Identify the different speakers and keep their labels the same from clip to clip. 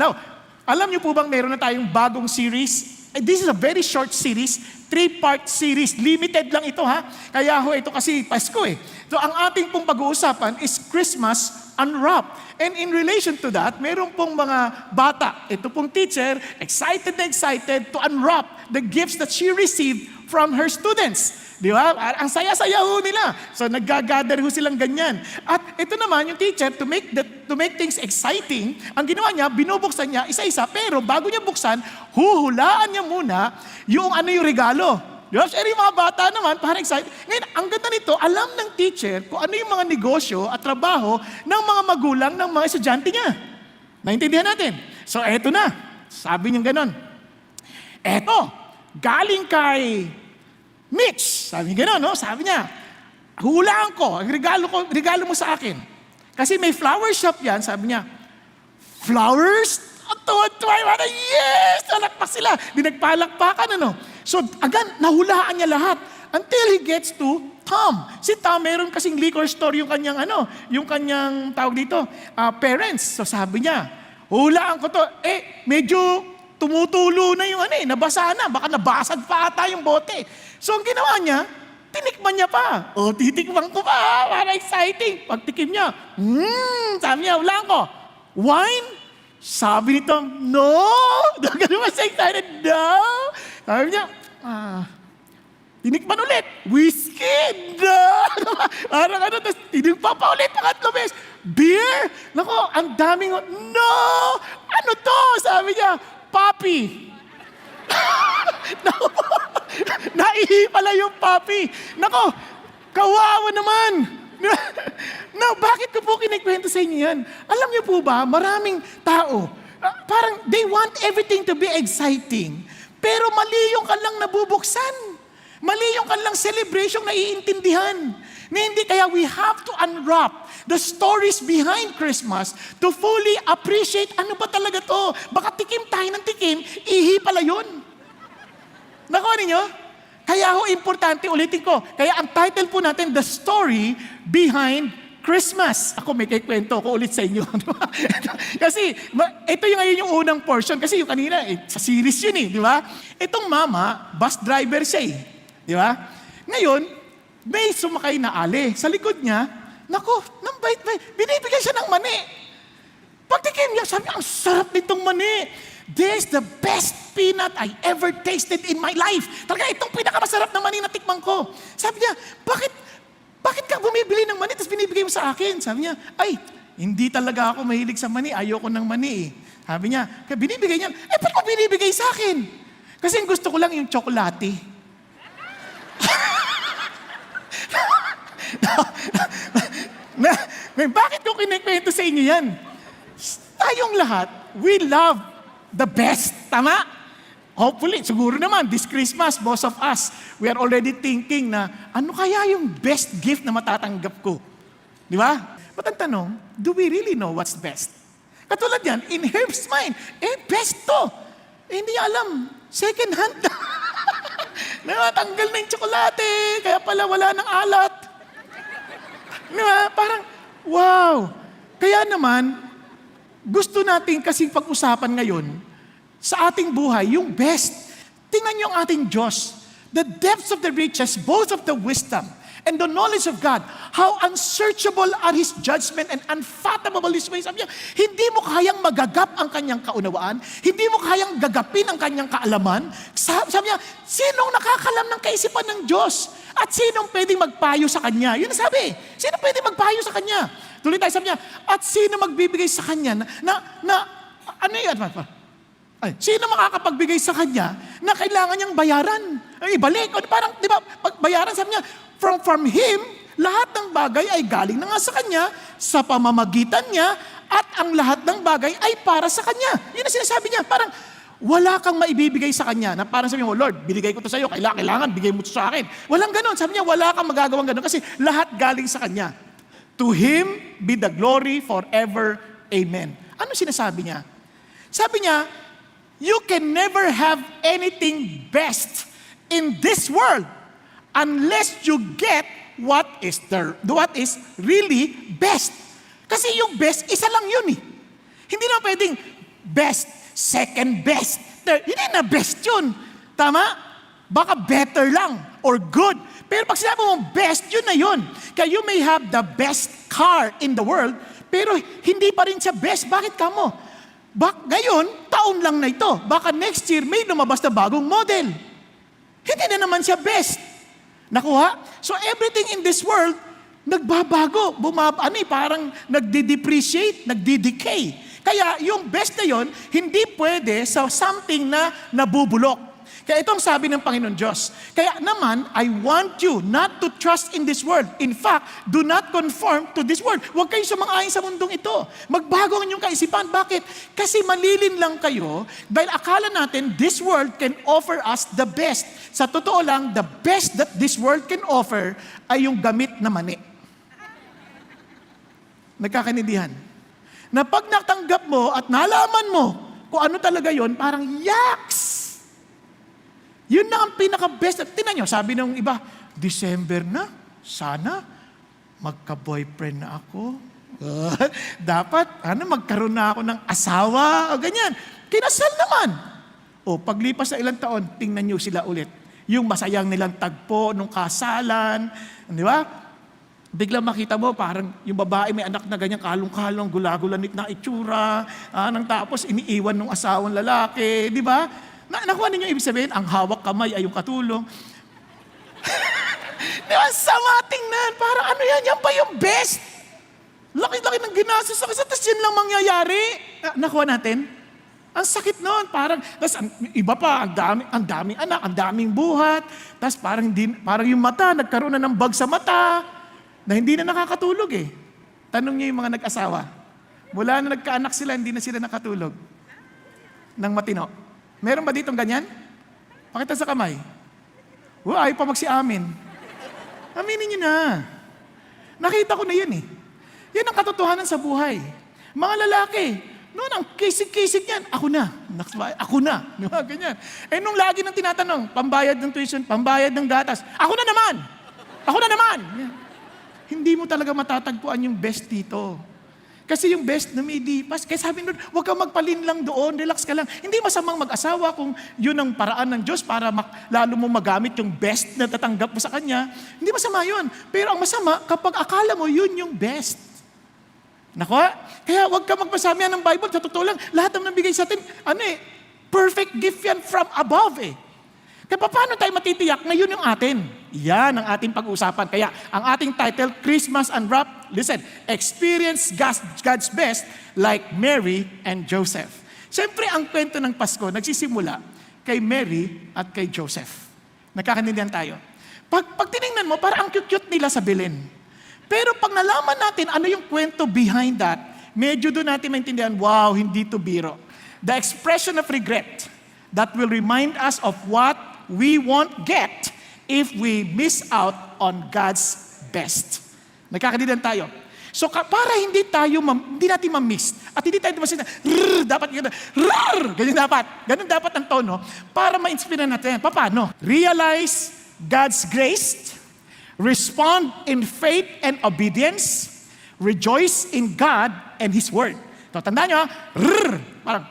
Speaker 1: Now, alam niyo po bang meron na tayong bagong series? This is a very short series, 3-part series. Limited lang ito ha. Kaya ito kasi Pasko eh. So ang ating pong pag-uusapan is Christmas Unwrapped. And in relation to that, meron pong mga bata, ito pong teacher, excited na excited to unwrap the gifts that she received from her students. Di ba? Ang saya-saya ho nila. So nag-gather ho silang ganyan. At ito naman yung teacher, to make things exciting, ang ginawa niya, binubuksan niya isa-isa, pero bago niya buksan, huhulaan niya muna yung yung regalo. Di ba? Yung mga bata naman, parang excited. Ngayon, ang ganda nito, alam ng teacher kung ano yung mga negosyo at trabaho ng mga magulang ng mga estudyante niya. Naintindihan natin? So eto na. Sabi niya ganon. Eto, galing kay Mitch, sabi niya gano'n, no? Sabi niya, hulaan ko, regalo mo sa akin. Kasi may flower shop yan, sabi niya, flowers? At tuwa-tuwa, yes! Nalakpak sila, dinagpalakpakan, ano? So, again, nahulaan niya lahat until he gets to Tom. Si Tom, meron kasing liquor store yung kanyang, yung kanyang, tawag dito, parents. So, sabi niya, hulaan ko to, medyo tumutulo na yung nabasa na, baka nabasag pa ata yung bote. So, ang ginawa niya, tinikman niya pa. Titikman ko pa, para exciting. Pagtikim niya, sabi niya, hulaan ko, wine? Sabi nito, no! Ganun mas excited, no! Sabi niya, tinikman ulit, whiskey, no! Parang tapos tinigpa pa ulit, pangatlo beses, beer? Nako, ang daming, no! Ano to? Sabi niya, Papi. Naihi pala yung papi. Nako, kawawa naman. Now, bakit ko po kinikwento sa inyo yan? Alam niyo po ba, maraming tao, parang they want everything to be exciting, pero mali yung kanilang nabubuksan. Mali yung kanilang celebration na iintindihan. Na hindi kaya we have to unwrap the stories behind Christmas to fully appreciate ano ba talaga to. Baka tikim tayo ng tikim, ihi pala yun. Nakuha ninyo? Kaya importante, ulitin ko. Kaya ang title po natin, The Story Behind Christmas. Ako may kikwento ko ulit sa inyo. Kasi ito yung ngayon yung unang portion. Kasi yung kanina, sa series yun di ba? Itong mama, bus driver siya di ba? Ngayon, may sumakay na ali. Sa likod niya, naku, nang bait-bait, binibigyan siya ng mani. Pagtikim niya, sabi niya, ang sarap nitong mani. This is the best peanut I ever tasted in my life. Talaga, itong pinakamasarap na mani na tikman ko. Sabi niya, bakit ka bumibili ng mani tapos binibigay mo sa akin? Sabi niya, ay, hindi talaga ako mahilig sa mani. Ayoko ng mani Sabi niya, kaya binibigay niya, ba't mo binibigay sa akin? Kasi gusto ko lang yung tsokolate. Bakit ko kinikwento sa inyo yan? Tayong lahat, we love the best. Tama? Hopefully, siguro naman, this Christmas, most of us, we are already thinking na, ano kaya yung best gift na matatanggap ko? Di ba? But ang tanong, do we really know what's best? Katulad yan, in Herb's mind, best to. Hindi niya alam, second hand. Natanggal na yung tsokolate, kaya pala wala ng alat. Parang, wow! Kaya naman, gusto natin kasing pag-usapan ngayon sa ating buhay, yung best. Tingnan niyo ang ating Diyos. The depths of the riches, both of the wisdom and the knowledge of God, how unsearchable are His judgment and unfathomable His ways. Sabi niya, hindi mo kayang magagap ang kanyang kaunawaan, hindi mo kayang gagapin ang kanyang kaalaman. Sabi niya, sinong nakakalam ng kaisipan ng Diyos? At sinong pwedeng magpayo sa Kanya? Yun ang sabi. Sino pwedeng magpayo sa Kanya? Tuloy tayo, sabi niya, at sino magbibigay sa Kanya ano yun? Sino makakapagbigay sa Kanya na kailangan niyang bayaran? Ibalik. Parang, di ba, bayaran, sabi niya, from Him, lahat ng bagay ay galing na nga sa Kanya, sa pamamagitan niya, at ang lahat ng bagay ay para sa Kanya. Yun ang sinasabi niya. Parang, wala kang maibibigay sa Kanya na parang sabi mo, Lord, binigay ko to sa iyo, kailangan, bigay mo to sa akin. Walang ganon. Sabi niya, wala kang magagawang ganon kasi lahat galing sa Kanya. To Him be the glory forever. Amen. Ano sinasabi niya? Sabi niya, you can never have anything best in this world unless you get what is really best. Kasi yung best, isa lang yun Hindi na pwedeng best, second best, third. Hindi na best yun. Tama? Baka better lang or good. Pero pag sinabi mo best, yun na yun. Kaya you may have the best car in the world, pero hindi pa rin siya best. Bakit ka mo? Ngayon, taon lang na ito. Baka next year, may lumabas na bagong model. Hindi na naman siya best. Nakuha? So everything in this world, nagbabago. Parang nagdi-depreciate, nagdi-decay. Kaya yung best na yon, hindi pwede sa something na nabubulok. Kaya ito ang sabi ng Panginoon Diyos. Kaya naman, I want you not to trust in this world. In fact, do not conform to this world. Huwag kayong sumang-ayon sa mundong ito. Magbago ang inyong kaisipan. Bakit? Kasi malilin lang kayo dahil akala natin this world can offer us the best. Sa totoo lang, the best that this world can offer ay yung gamit na mani. Nagkakaintindihan? Na pag natanggap mo at nalaman mo kung ano talaga yon, parang yaks! Yun na ang pinaka-best. Tingnan nyo, sabi ng iba, December na, sana magka-boyfriend na ako. Dapat, magkaroon na ako ng asawa, o ganyan. Kinasal naman. O, paglipas na ilang taon, tingnan nyo sila ulit. Yung masayang nilang tagpo nung kasalan, di ba? Biglang makita mo, parang yung babae may anak na ganyan, kalong-kalong, gulagulanit na itsura, nang tapos iniiwan ng asawang lalaki, di ba? Nakuha ninyo ibig sabihin, ang hawak kamay ay yung katulong. Di ba? Sama tingnan, parang ano yan pa yung best. Laki-laki ng ginastos sa kasi, tapos yun lang mangyayari. Nakuha natin? Ang sakit noon, parang, tapos iba pa, ang daming anak, ang daming buhat, tapos parang yung mata, nagkaroon na ng bag sa mata, na hindi na nakakatulog eh. Tanong niyo yung mga nag-asawa. Mula na nagkaanak sila, hindi na sila nakatulog. Nang matino. Meron ba ditong ganyan? Pakita sa kamay. Ayaw pa magsi-amin. Aminin niyo na. Nakita ko na yun eh. Yan ang katotohanan sa buhay. Mga lalaki, noon ang kisig-kisig yan, ako na. Diba? Ganyan. Nung lagi nang tinatanong, pambayad ng tuition, pambayad ng gatas, ako na naman. Yan. Hindi mo talaga matatagpuan yung best dito. Kasi yung best na may dipas. Kaya sabi nun, huwag kang magpalin lang doon, relax ka lang. Hindi masamang mag-asawa kung yun ang paraan ng Diyos para lalo mo magamit yung best na tatanggap mo sa Kanya. Hindi masama yun. Pero ang masama, kapag akala mo yun yung best. Nakuha? Kaya huwag kang magpasabi ng Bible. Sa totoo lang, lahat ng nabigay sa atin, perfect gift yan from above eh. Kaya paano tayo matitiyak na yun yung atin? Yan ang ating pag-uusapan. Kaya ang ating title, Christmas Unwrapped, listen, experience God's best like Mary and Joseph. Siyempre, ang kwento ng Pasko nagsisimula kay Mary at kay Joseph. Nagkakaintindihan tayo. Pag tinignan mo, parang ang cute-cute nila sa Belen. Pero pag nalaman natin ano yung kwento behind that, medyo doon natin maintindihan, wow, hindi to biro. The expression of regret that will remind us of what we won't get if we miss out on God's best. Nagkakaintindihan tayo. So para hindi natin ma-miss at hindi tayo masin dapat ganun dapat ang tono para ma-inspire natin. Paano? Realize God's grace, respond in faith and obedience, rejoice in God and His Word. So, tandaan nyo, parang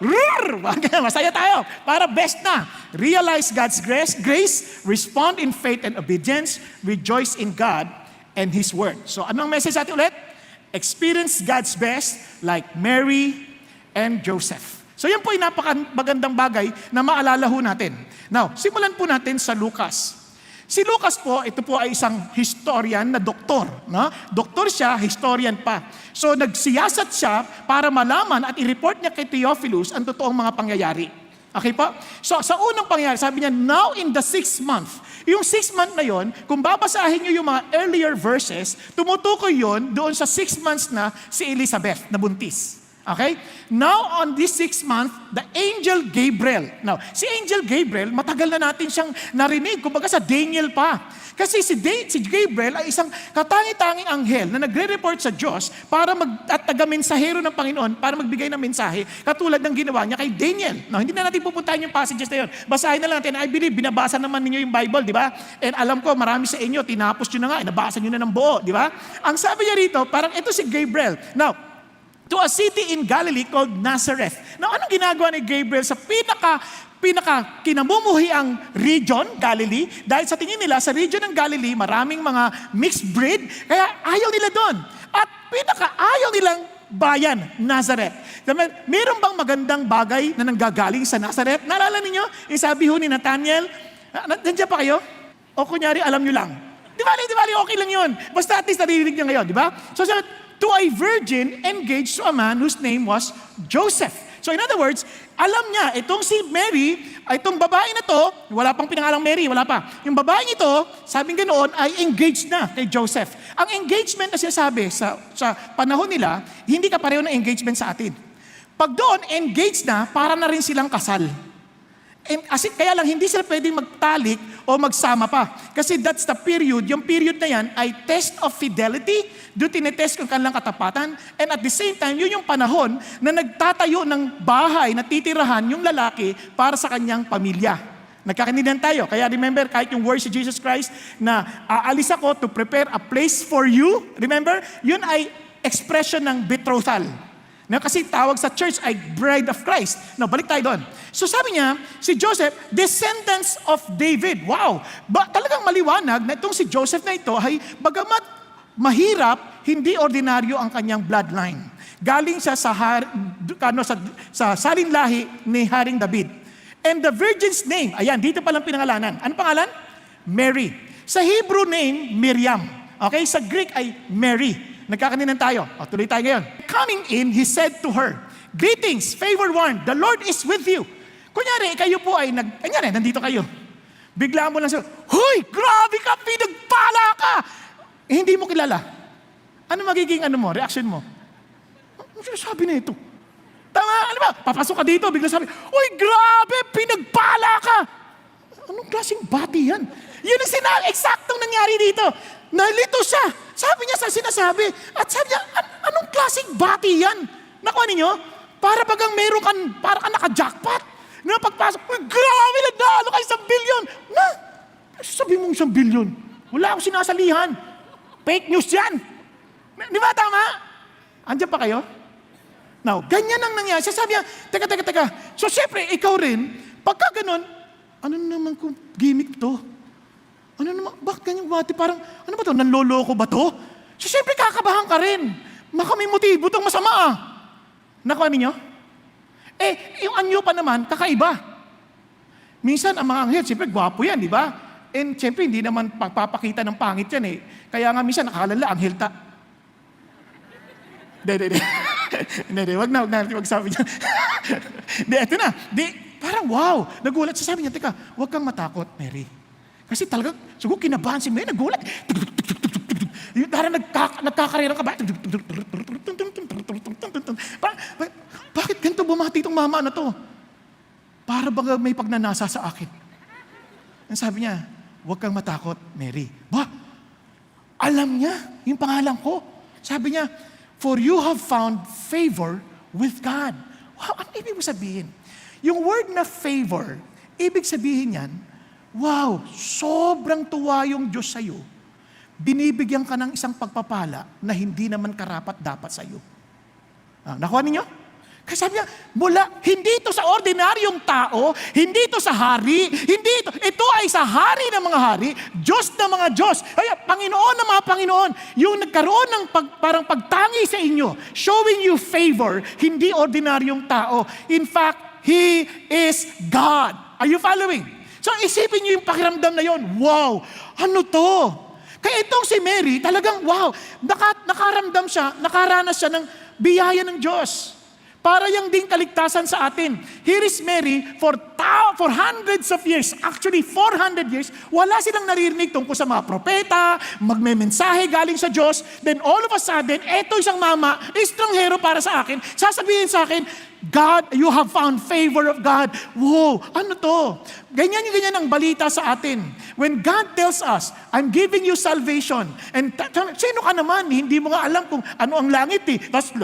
Speaker 1: masaya tayo, para best na. Realize God's grace, respond in faith and obedience, rejoice in God and His Word. So, anong message natin ulit? Experience God's best like Mary and Joseph. So, yan po ay napakagandang bagay na maalala ho natin. Now, simulan po natin sa Lucas. Si Lucas po, ito po ay isang historian na doktor. No? Doktor siya, historian pa. So nagsiyasat siya para malaman at i-report niya kay Theophilus ang totoong mga pangyayari. Okay po? So sa unang pangyayari, sabi niya, now in the 6th month. Yung 6th month na yon, kung babasahin niyo yung mga earlier verses, tumutukoy yon doon sa 6 months na si Elizabeth na buntis. Okay? Now, on this 6th month, the angel Gabriel. Now, si angel Gabriel, matagal na natin siyang narinig. Kumbaga sa Daniel pa. Kasi si Gabriel ay isang katangi-tanging anghel na nagre-report sa Diyos para taga-mensahero ng Panginoon para magbigay ng mensahe katulad ng ginawa niya kay Daniel. Now, hindi na natin pupuntahan yung passages na yun. Basahin na lang natin. I believe, binabasa naman ninyo yung Bible, di ba? And alam ko, marami sa inyo, tinapos nyo na nga, nabasa nyo na ng buo, di ba? Ang sabi niya rito, parang ito si Gabriel. Now, to a city in Galilee called Nazareth. Now, anong ginagawa ni Gabriel sa pinaka kinamumuhiang region, Galilee? Dahil sa tingin nila, sa region ng Galilee, maraming mga mixed breed, kaya ayaw nila doon. At pinaka-ayaw nilang bayan, Nazareth. Meron bang magandang bagay na nanggagaling sa Nazareth? Naalala ninyo? Yung sabi ho ni Nathaniel, nandiyan pa kayo? O kunyari, alam nyo lang. Di bali, okay lang yun. Basta at least naririnig nyo ngayon, di ba? So, to a virgin engaged to a man whose name was Joseph. So in other words, alam niya, itong si Mary, itong babae na to, wala pang pinangalang Mary, wala pa. Yung babaeng ito, sabing ganoon, ay engaged na kay Joseph. Ang engagement na sinasabi sa panahon nila, hindi ka pareho ng engagement sa atin. Pag doon, engaged na, para na rin silang kasal. Kaya lang, hindi sila pwedeng magtalik o magsama pa. Kasi that's the period. Yung period na yan ay test of fidelity. Doon tinetest kung kanilang katapatan. And at the same time, yun yung panahon na nagtatayo ng bahay na titirahan yung lalaki para sa kanyang pamilya. Nagkakanindihan tayo. Kaya remember, kahit yung words si Jesus Christ na aalis ako to prepare a place for you. Remember, yun ay expression ng betrothal. Na kasi tawag sa church ay bride of Christ. Now, balik tayo doon. So sabi niya, si Joseph, descendants of David. Wow! Talagang maliwanag na itong si Joseph na ito ay bagamat mahirap, hindi ordinaryo ang kanyang bloodline. Galing siya sa salinlahi ni Haring David. And the virgin's name, ayan, dito palang pinangalanan. Ano pangalan? Mary. Sa Hebrew name, Miriam. Okay? Sa Greek ay Mary. Nagkakaninan tayo. O, tuloy tayo ngayon. Coming in, he said to her, "Greetings, favored one, the Lord is with you." Kunyari, kayo po ay, kunyari, nandito kayo. Biglaan mo lang siya, "Hoy, grabe ka, pinagpala ka!" Hindi mo kilala. Ano magiging reaction mo? Ano sabi na ito? Tama, ano ba? Papasok ka dito, bigla sabi, "Hoy, grabe, pinagpala ka!" Anong klaseng bati yan? Yun ang eksaktong nangyari dito. Nalito siya. Sabi niya sa sinasabi. At sabi niya, anong klaseng bati yan? Nakuha ninyo? Para bagang meron kan, para ka naka-jackpot. Na pagpasok, grabe, nagdalo ka 1,000,000,000. Na, sabi mong 1,000,000,000. Wala akong sinasalihan. Fake news yan. Di ba tama? Andiyan pa kayo? Now, ganyan ang nangyari. Sabi niya, teka. So, syempre, ikaw rin, pagka ganun, ano naman kung gimmick to? Ano naman, bakit ganyan bati? Parang, ano ba to? Nanloloko ba to? So, siyempre kakabahan ka rin. Baka may motibo itong masama ah. Nakuha ninyo? Yung anyo pa naman, kakaiba. Minsan, ang mga anghel, siyempre, gwapo yan, di ba? And siyempre, hindi naman pagpapakita ng pangit yan eh. Kaya nga minsan, nakakalala, anghel ta. Hindi, wag sabi niya. Eto na. Parang wow, nagulat. Sabi niya, teka, wag kang matakot, Mary. Kasi talaga, siguro kinabahan si Mary, nagulat. Parang nagkakarera ka ba? Bakit ganito bumati itong mama na to? Para baga may pagnanasa sa akin. Ang sabi niya, huwag kang matakot, Mary. Alam niya yung pangalan ko. Sabi niya, for you have found favor with God. Wow, ano ibig mo sabihin? Yung word na favor, ibig sabihin yan, wow, sobrang tuwa yung Diyos sa'yo. Binibigyan ka ng isang pagpapala na hindi naman karapat-dapat sa'yo. Nakuha ninyo? Kasi sabi niya, hindi ito sa ordinaryong tao, hindi ito sa hari, ito ay sa hari ng mga hari, Diyos ng mga Diyos, kaya Panginoon ng mga Panginoon, yung nagkaroon ng parang pagtangi sa inyo, showing you favor, hindi ordinaryong tao. In fact, He is God. Are you following? So isipin niyo yung pakiramdam na yon. Wow, ano to? Kaya itong si Mary, talagang wow, nakaranas siya ng biyaya ng Diyos. Para yung ding kaligtasan sa atin. Here is Mary, for hundreds of years, actually 400 years, wala silang naririnig tungkol sa mga propeta, magmemensahe galing sa Diyos, then all of a sudden, eto isang mama, estranghero para sa akin, sasabihin sa akin, God, you have found favor of God. Wow, ano to? Ganyan ang balita sa atin. When God tells us, I'm giving you salvation, and sino ka naman? Hindi mo nga alam kung ano ang langit eh. Tapos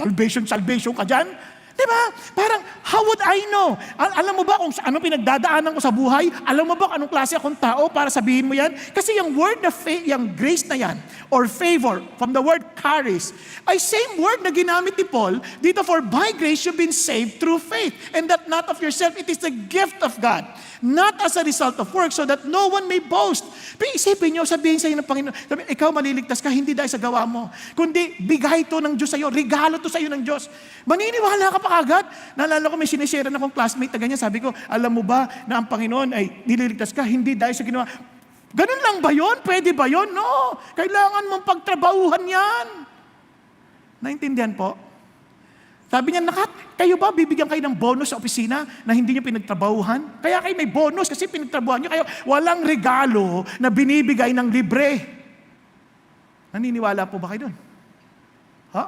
Speaker 1: salvation ka dyan. Diba? Parang, how would I know? Alam mo ba kung ano pinagdadaanan ko sa buhay? Alam mo ba kung anong klase akong tao para sabihin mo yan? Kasi yung word na yung grace na yan, or favor, from the word charis, ay same word na ginamit ni Paul dito, for by grace you've been saved through faith, and that not of yourself, it is the gift of God, not as a result of work, so that no one may boast. Pero isipin nyo, sabihin sa inyo ng Panginoon, sabihin, ikaw maliligtas ka, hindi dahil sa gawa mo, kundi bigay to ng Diyos sa iyo, regalo to sa iyo ng Diyos. Maniniwala ka pa agad. Naalala ko, may sinishare na akong classmate na ganyan, sabi ko, alam mo ba na ang Panginoon ay nililigtas ka, hindi dahil sa ginawa. Ganun lang ba yun? Pwede ba yun? No. Kailangan mong pagtrabahuhan yan. Naintindihan po? Sabi niya, kayo ba bibigyan kayo ng bonus sa opisina na hindi niyo pinagtrabahuhan? Kaya kayo may bonus kasi pinagtrabahuhan niyo. Kaya walang regalo na binibigay ng libre. Naniniwala po ba kayo doon? Ha?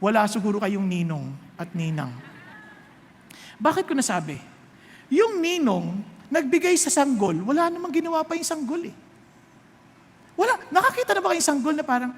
Speaker 1: Wala siguro kayong ninong at ninang. Bakit ko nasabi? Yung ninong, nagbigay sa sanggol, wala namang ginawa pa yung sanggol eh. Wala. Nakakita na ba kayong sanggol na parang,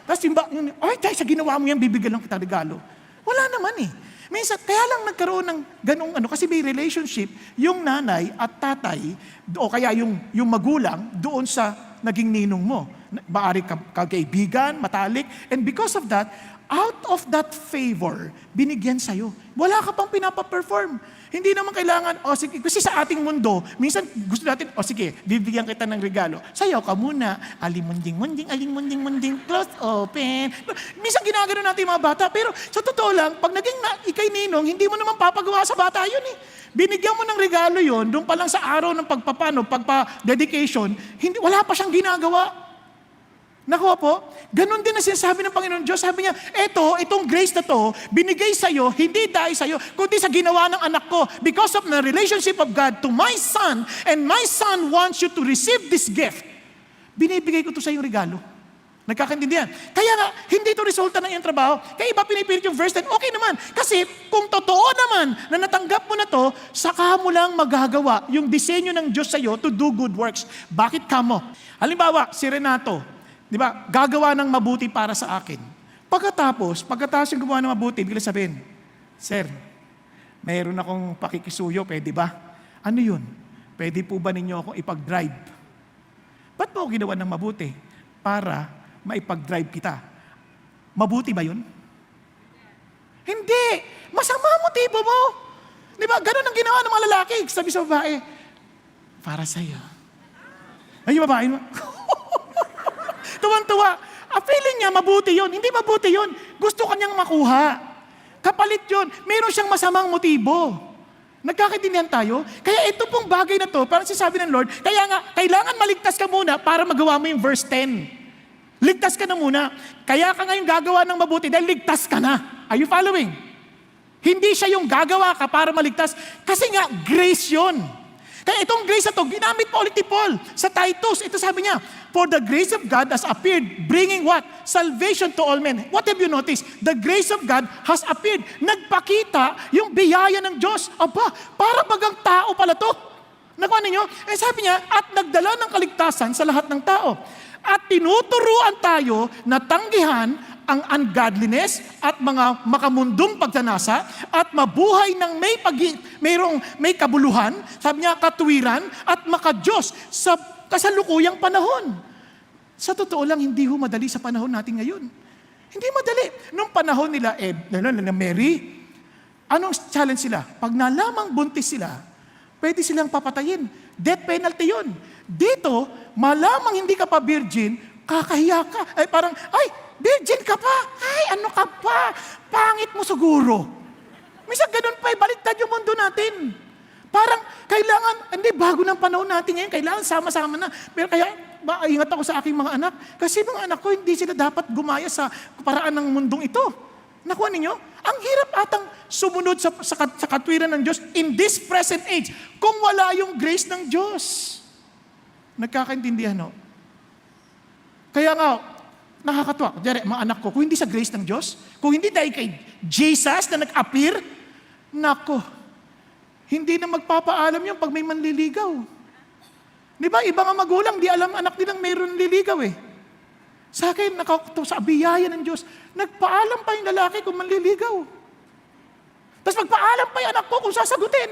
Speaker 1: tapos yung ay, dahil sa ginawa mo yan, bibigyan lang kita regalo. Wala naman eh. Minsan, kaya lang nagkaroon ng ganong kasi may relationship, yung nanay at tatay, o kaya yung magulang, doon sa naging ninong mo. Baari kagaibigan, matalik, and because of that, out of that favor, binigyan sa'yo. Wala ka pang pinapaperform. Hindi naman kailangan, sige, kasi sa ating mundo, minsan gusto natin, sige, bibigyan kita ng regalo. Sayaw ka muna, aling-munding, close, open. Minsan ginagano natin yung mga bata, pero sa totoo lang, pag naging ikay ninong, hindi mo naman papagawa sa bata yun eh. Binigyan mo ng regalo yun, doon pa lang sa araw ng pagpa-dedication, wala pa siyang ginagawa. Nakuha po? Ganon din na sinasabi ng Panginoon Diyos. Sabi niya, itong grace na to, binigay sa'yo, hindi dahil sa'yo, kundi sa ginawa ng anak ko. Because of the relationship of God to my son, and my son wants you to receive this gift. Binibigay ko to sa iyong regalo. Nagkakaintindihan? Kaya nga, hindi ito resulta ng iyong trabaho. Kaya iba pinipilit yung verse 10, okay naman. Kasi kung totoo naman na natanggap mo na to, saka mo lang magagawa yung disenyo ng Diyos sa'yo to do good works. Bakit ka mo? Halimbawa, si Renato, di ba, gagawa ng mabuti para sa akin. Pagkatapos yung gumawa ng mabuti, bigla sabihin, Sir, mayroon akong pakikisuyo, pwede ba? Ano yun? Pwede po ba ninyo akong ipag-drive? Ba't po ginawa ng mabuti? Para maipag-drive kita. Mabuti ba yun? Hindi! Masama ang motibo mo! Di ba? Ganun ang ginawa ng mga lalaki. Sabi sa babae, para sa'yo. Ay, yung babae mo, tuwang-tuwa. Feeling niya, mabuti yun. Hindi mabuti yun. Gusto kanyang makuha. Kapalit yun. Meron siyang masamang motibo. Nagkakaintindihan tayo? Kaya ito pong bagay na to, parang sinasabi ng Lord, kaya nga, kailangan maligtas ka muna para magawa mo yung verse 10. Ligtas ka na muna. Kaya ka ngayon gagawa ng mabuti dahil ligtas ka na. Are you following? Hindi siya yung gagawa ka para maligtas. Kasi nga, grace yun. Kaya itong grace na to, ginamit pa ulit ni Paul sa Titus. Ito sabi niya, for the grace of God has appeared, bringing what? Salvation to all men. What have you noticed? The grace of God has appeared. Nagpakita yung biyaya ng Diyos. Aba, para bagang tao pala to. Nakuha ninyo? Sabi niya, at nagdala ng kaligtasan sa lahat ng tao. At tinuturuan tayo na tanggihan ang ungodliness at mga makamundong pagtanasa at mabuhay ng may kabuluhan, sabi niya, katuwiran at makadiyos sa kasalukuyang panahon. Sa totoo lang, hindi ho madali sa panahon natin ngayon. Hindi madali. Nung panahon nila, Mary, anong challenge sila? Pag nalamang buntis sila, pwede silang papatayin. Death penalty yun. Dito, malamang hindi ka pa virgin, kakahiya ka. Parang, virgin ka pa. Ano ka pa? Pangit mo siguro. Minsan ganun pa, baliktad yung mundo natin. Parang, kailangan, hindi, bago ng panahon natin ngayon, kailangan sama-sama na. Pero kaya, maingat ako sa aking mga anak. Kasi mga anak ko, hindi sila dapat gumaya sa paraan ng mundong ito. Nakuha ninyo? Ang hirap atang sumunod sa katwiran ng Diyos in this present age kung wala yung grace ng Diyos. Nagkakaintindihan, no? Kaya nga, nakakatuwa. Kunyari, mga anak ko, kung hindi sa grace ng Diyos, kung hindi dahil kay Jesus na nag-appear, nako, hindi na magpapaalam yun pag may manliligaw. Di ba? Iba nga magulang, di alam anak nilang mayroon liligaw eh. Sa akin, sa biyaya ng Diyos, nagpaalam pa yung lalaki kung manliligaw. Tapos magpaalam pa yung anak ko kung sasagutin.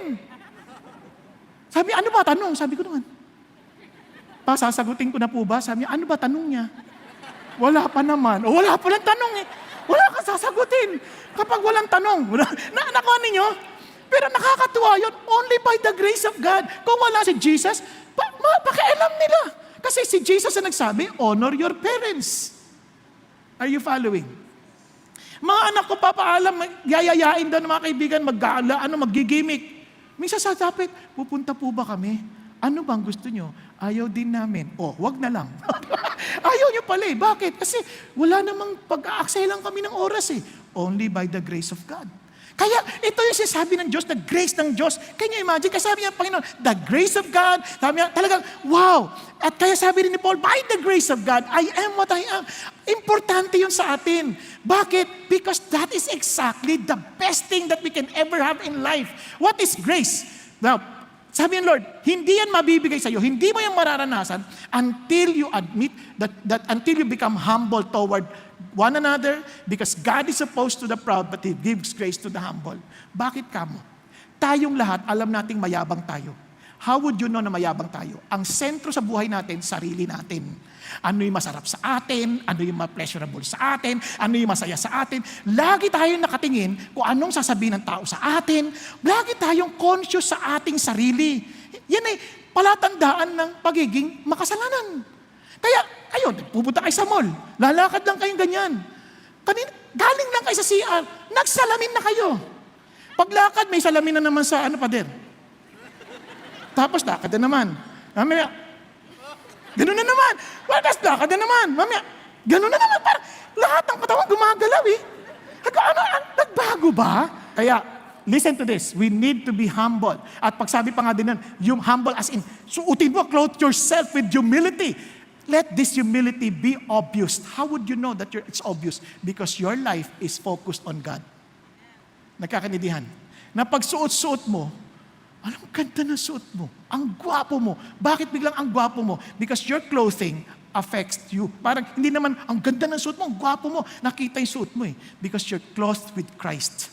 Speaker 1: Sabi, ano ba tanong? Sabi ko naman, sasagutin ko na po ba? Sabi niya, ano ba tanong niya? Wala pa naman. O wala pa lang tanong eh. Wala ka sasagutin. Kapag walang tanong, nakuha ninyo? Pero nakakatuwa yun, only by the grace of God. Kung wala si Jesus, pakialam nila. Kasi si Jesus ang nagsabi, honor your parents. Are you following? Mga anak ko papaalam, yayayain daw ng mga kaibigan, maggigimik. Minsan sa dapat, pupunta po ba kami? Ano bang gusto nyo? Ayaw din namin. Wag na lang. Ayaw nyo pala eh. Bakit? Kasi wala namang pag-aaksay lang kami ng oras eh. Only by the grace of God. Kaya ito yung sinasabi ng Diyos, the grace ng Diyos. Can you imagine? Kasi sabi niya, Panginoon, the grace of God. Sabi niya, talagang, wow. At kaya sabi rin ni Paul, by the grace of God, I am what I am. Importante yun sa atin. Bakit? Because that is exactly the best thing that we can ever have in life. What is grace? Now, sabi ng Lord, hindi yan mabibigay sa iyo. Hindi mo yan mararanasan until you admit that until you become humble toward one another, because God is opposed to the proud, but He gives grace to the humble. Bakit kamo? Tayong lahat, alam nating mayabang tayo. How would you know na mayabang tayo? Ang sentro sa buhay natin, sarili natin. Ano yung masarap sa atin, ano yung ma-pleasurable sa atin, ano yung masaya sa atin. Lagi tayong nakatingin kung anong sasabihin ng tao sa atin. Lagi tayong conscious sa ating sarili. Yan ay palatandaan ng pagiging makasalanan. Kaya, ayun, pupunta kayo sa mall, lalakad lang kayong ganyan. Galing lang kayo sa CR, nagsalamin na kayo. Paglakad, may salamin na naman sa pader. Tapos lakad na naman. Mamaya, ganun na naman. Tapos lakad na naman. Mamaya, ganun na naman. Parang lahat ng katawan gumagalaw eh. Nagbago ba? Kaya, listen to this. We need to be humble. At pagsabi pa nga din nun, yung humble as in, suutin mo, clothe yourself with humility. Let this humility be obvious. How would you know that it's obvious? Because your life is focused on God. Nagkakanidihan. Na pagsuot-suot mo, alam, ganda ng suot mo. Ang gwapo mo. Bakit biglang ang gwapo mo? Because your clothing affects you. Parang hindi naman, ang ganda ng suot mo, ang gwapo mo. Nakita yung suot mo eh. Because you're clothed with Christ.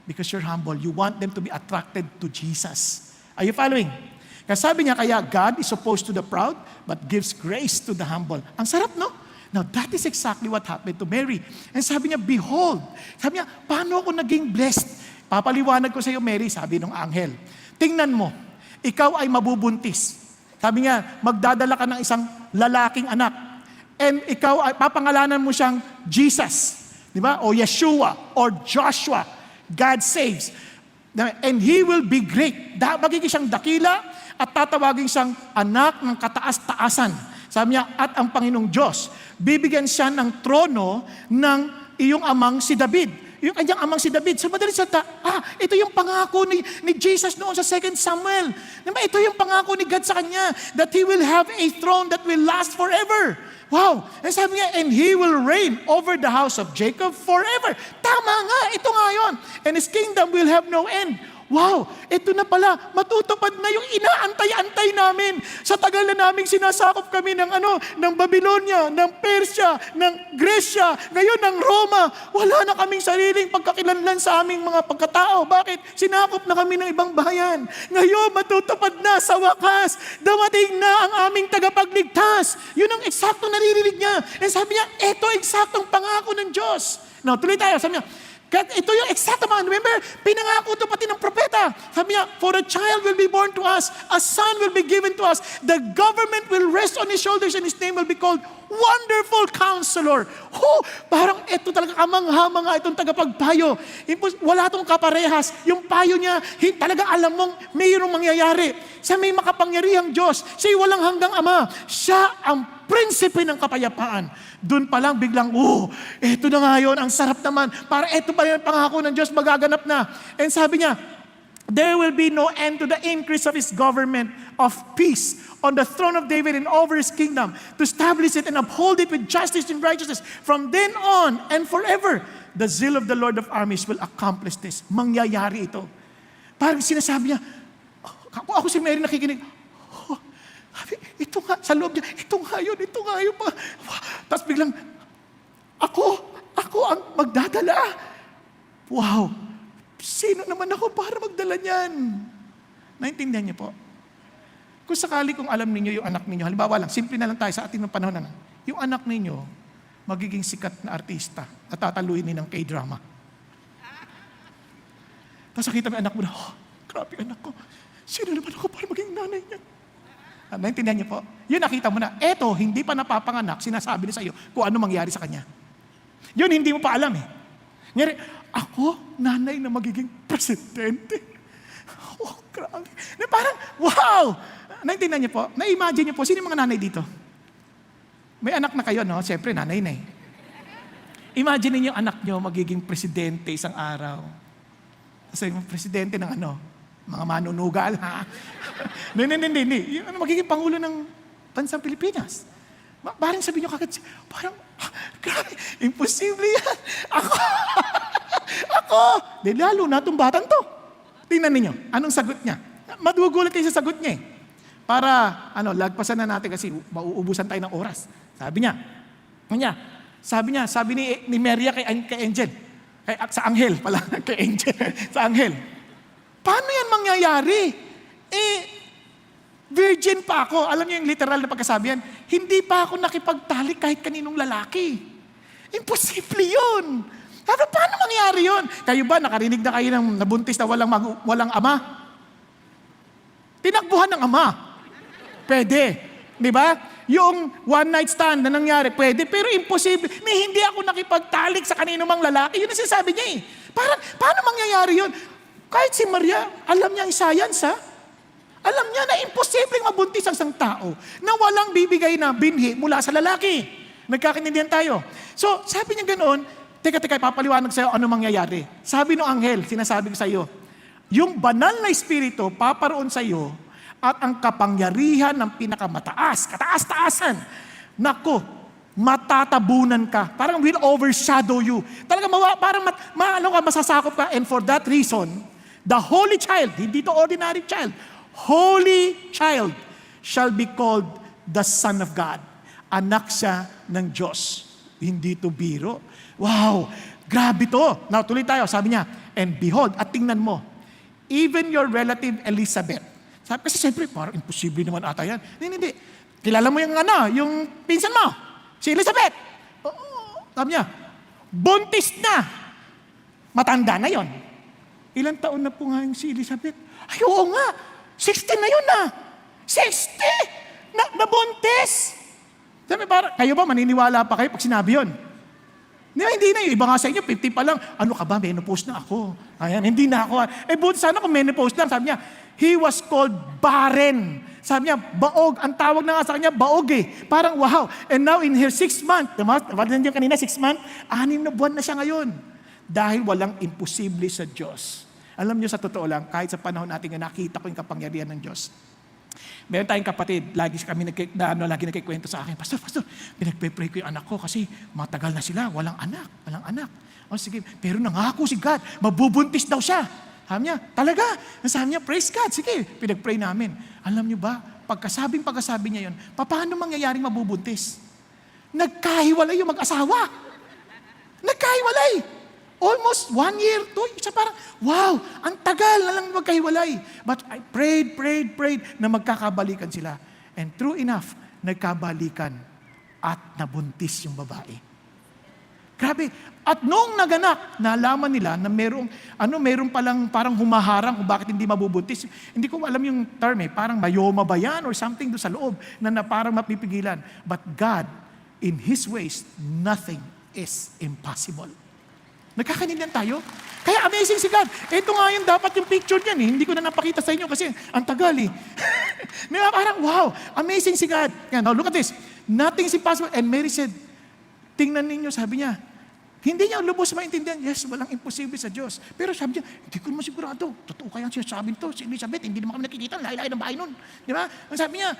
Speaker 1: Because you're humble. You want them to be attracted to Jesus. Are you following? Kaya sabi niya, kaya God is opposed to the proud, but gives grace to the humble. Ang sarap, no? Now, that is exactly what happened to Mary. And sabi niya, behold. Sabi niya, paano ako naging blessed? Papaliwanag ko sa iyo, Mary, sabi ng anghel. Tingnan mo, ikaw ay mabubuntis. Sabi niya, magdadala ka ng isang lalaking anak. And ikaw ay papangalanan mo siyang Jesus. Di ba? O Yeshua, or Joshua. God saves. And He will be great. Magiging siyang dakila at tatawagin siyang anak ng kataas-taasan. Sabi niya, at ang Panginoong Diyos, bibigyan siya ng trono ng iyong amang si David. Yung kanyang amang si David. Sa madaling salita, ito yung pangako ni Jesus noon sa 2 Samuel. Diba? Ito yung pangako ni God sa kanya, that He will have a throne that will last forever. Wow! And sabi niya, and He will reign over the house of Jacob forever. Tama nga, ito nga yun. And His kingdom will have no end. Wow, ito na pala, matutupad na yung inaantay-antay namin. Sa tagal na naming sinasakop kami ng Babylonia, ng Persia, ng Gresya, ngayon ng Roma. Wala na kaming sariling pagkakilanlan sa aming mga pagkatao. Bakit? Sinakop na kami ng ibang bayan. Ngayon, matutupad na sa wakas. Dumating na ang aming tagapagligtas. Yun ang eksaktong naririnig niya. And sabi niya, ito eksaktong pangako ng Diyos. Now, tuloy tayo. Sabi niya, ito yung exact mga, remember, pinangako ito pati ng propeta. Sabi niya, for a child will be born to us, a son will be given to us, the government will rest on His shoulders, and His name will be called Wonderful Counselor. Parang ito talaga kamangha-mangha itong tagapagpayo. Wala itong kaparehas. Yung payo niya, talaga alam mong mayroong mangyayari. Siya may makapangyarihang Diyos. Siya walang hanggang Ama. Siya ang prinsipe ng kapayapaan. Doon pa lang biglang, eto na nga yun, ang sarap naman. Para eto pa yung pangako ng Diyos, magaganap na. And sabi niya, there will be no end to the increase of His government of peace on the throne of David and over His kingdom, to establish it and uphold it with justice and righteousness from then on and forever. The zeal of the Lord of armies will accomplish this. Mangyayari ito. Parang sinasabi niya, ako si Mary nakikinig, ito nga, sa loob niya, ito nga yun. Tapos biglang, ako ang magdadala. Wow! Sino naman ako para magdala niyan? Naintindihan niyo po? Kung sakali kung alam ninyo yung anak ninyo, halimbawa lang, simple na lang tayo sa ating panahon na, yung anak ninyo, magiging sikat na artista at tataluin din ng K-drama. Tapos nakita mo yung anak mo na, grabe anak ko. Sino naman ako para maging nanay niya? Naintindihan niyo po? Yun nakita mo na, eto, hindi pa napapanganak, sinasabi na sa iyo kung ano mangyari sa kanya. Yun hindi mo pa alam eh. Ngayon, ako, nanay na magiging presidente. Oh, grabe. Na parang, wow! Naintindihan niyo po? Na-imagine niyo po, sino yung mga nanay dito? May anak na kayo, no? Siyempre, nanay na eh. Imagine niyo anak niyo magiging presidente isang araw. Kasi presidente ng ano? Mga manunugal, ha? Hindi. Yung magiging pangulo ng bansang Pilipinas. Parang sabihin niyo kagad, parang, grabe, imposible yan. Ako. Lalo na itong batang to. Tingnan ninyo, anong sagot niya? Madugulat kayo sa sagot niya eh. Para, lagpasan na natin kasi mauubusan tayo ng oras. Sabi ni Maria kay Angel, sa Anghel pala, kay Angel, sa Anghel. Paano yan mangyayari? Virgin pa ako. Alam niyo yung literal na pagkasabi yan? Hindi pa ako nakipagtalik kahit kaninong lalaki. Imposible yun. Sabi, paano mangyayari yun? Kayo ba, nakarinig na kayo ng nabuntis na walang ama? Tinakbuhan ng ama. Pwede. Di ba? Yung one night stand na nangyari, pwede. Pero imposible. Hindi ako nakipagtalik sa kanino mang lalaki. Yun ang sinasabi niya eh. Paano mangyayari yun? Kahit si Maria, alam niya ang science ha? Alam niya na imposibleng mabuntis ang isang tao na walang bibigay na binhi mula sa lalaki. Nagkakaintindihan tayo. So, sabi niya ganoon, teka, papaliwanag sa'yo ano mangyayari. Sabi ng anghel, sinasabi ko sa'yo, yung banal na espiritu paparoon sa'yo at ang kapangyarihan ng pinakamataas, kataas-taasan, naku, matatabunan ka. Parang will overshadow you. Talaga, masasakop ka. And for that reason, the holy child, hindi to ordinary child, holy child shall be called the Son of God. Anak siya ng Diyos. Hindi to biro. Wow! Grabe to. Now, tuloy tayo. Sabi niya, and behold, at tingnan mo, even your relative Elizabeth. Sabi, kasi siyempre, parang imposible naman ata yan. Hindi. Kilala mo yung pinsan mo, si Elizabeth. Sabi niya, buntis na. Matanda na yon. Ilang taon na po nga yung si Elizabeth? Ay, oo nga. 60 na yun na. 60! Nabuntis! Sabi, parang, kayo ba maniniwala pa kayo pag sinabi yun? Hindi na yung iba nga sa inyo, 50 pa lang. Ano ka ba, menopause na ako. Ayan, hindi na ako. Buti sana kung menopause lang. Sabi niya, he was called barren. Sabi niya, baog. Ang tawag na nga sa kanya, baog eh. Parang wow. And now in her 6 months, wala niyo kanina 6 months, 6 na buwan na siya ngayon. Dahil walang imposible sa Diyos. Alam niyo sa totoo lang, kahit sa panahon natin nga nakita ko yung kapangyarihan ng Diyos. Meron tayong kapatid, lagi lagi nagkikwento sa akin, Pastor, pinagpe-pray ko yung anak ko kasi matagal na sila, walang anak. O sige, pero nangako si God, mabubuntis daw siya. Sabi niya, talaga? Sabi niya, praise God, sige, pinag-pray namin. Alam niyo ba, pagkasabi niya yun, paano mangyayaring mabubuntis? Nagkahiwalay yung mag-asawa. Nagkahiwalay. Almost 1 year, 2 years. Parang, wow, ang tagal na lang magkahiwalay. But I prayed na magkakabalikan sila. And true enough, nagkabalikan at nabuntis yung babae. Grabe. At noong naganap, nalaman nila na meron palang parang humaharang kung bakit hindi mabubuntis. Hindi ko alam yung term parang mayoma ba yan or something doon sa loob na parang mapipigilan. But God, in His ways, nothing is impossible. Nagkakanindihan tayo? Kaya amazing si God. Ito nga yung dapat yung picture niyan eh. Hindi ko na napakita sa inyo kasi ang tagal eh. Parang wow, amazing si God. Now look at this. Nothing is impossible. And Mary said, tingnan ninyo, sabi niya, hindi niya lubos maintindihan. Yes, walang imposible sa Diyos. Pero sabi niya, hindi ko naman sigurado. Totoo kaya siya sabi nito. Si Elizabeth, hindi naman kami nakikita. Lahi-lahi ng bahay nun. Di ba? Ang sabi niya,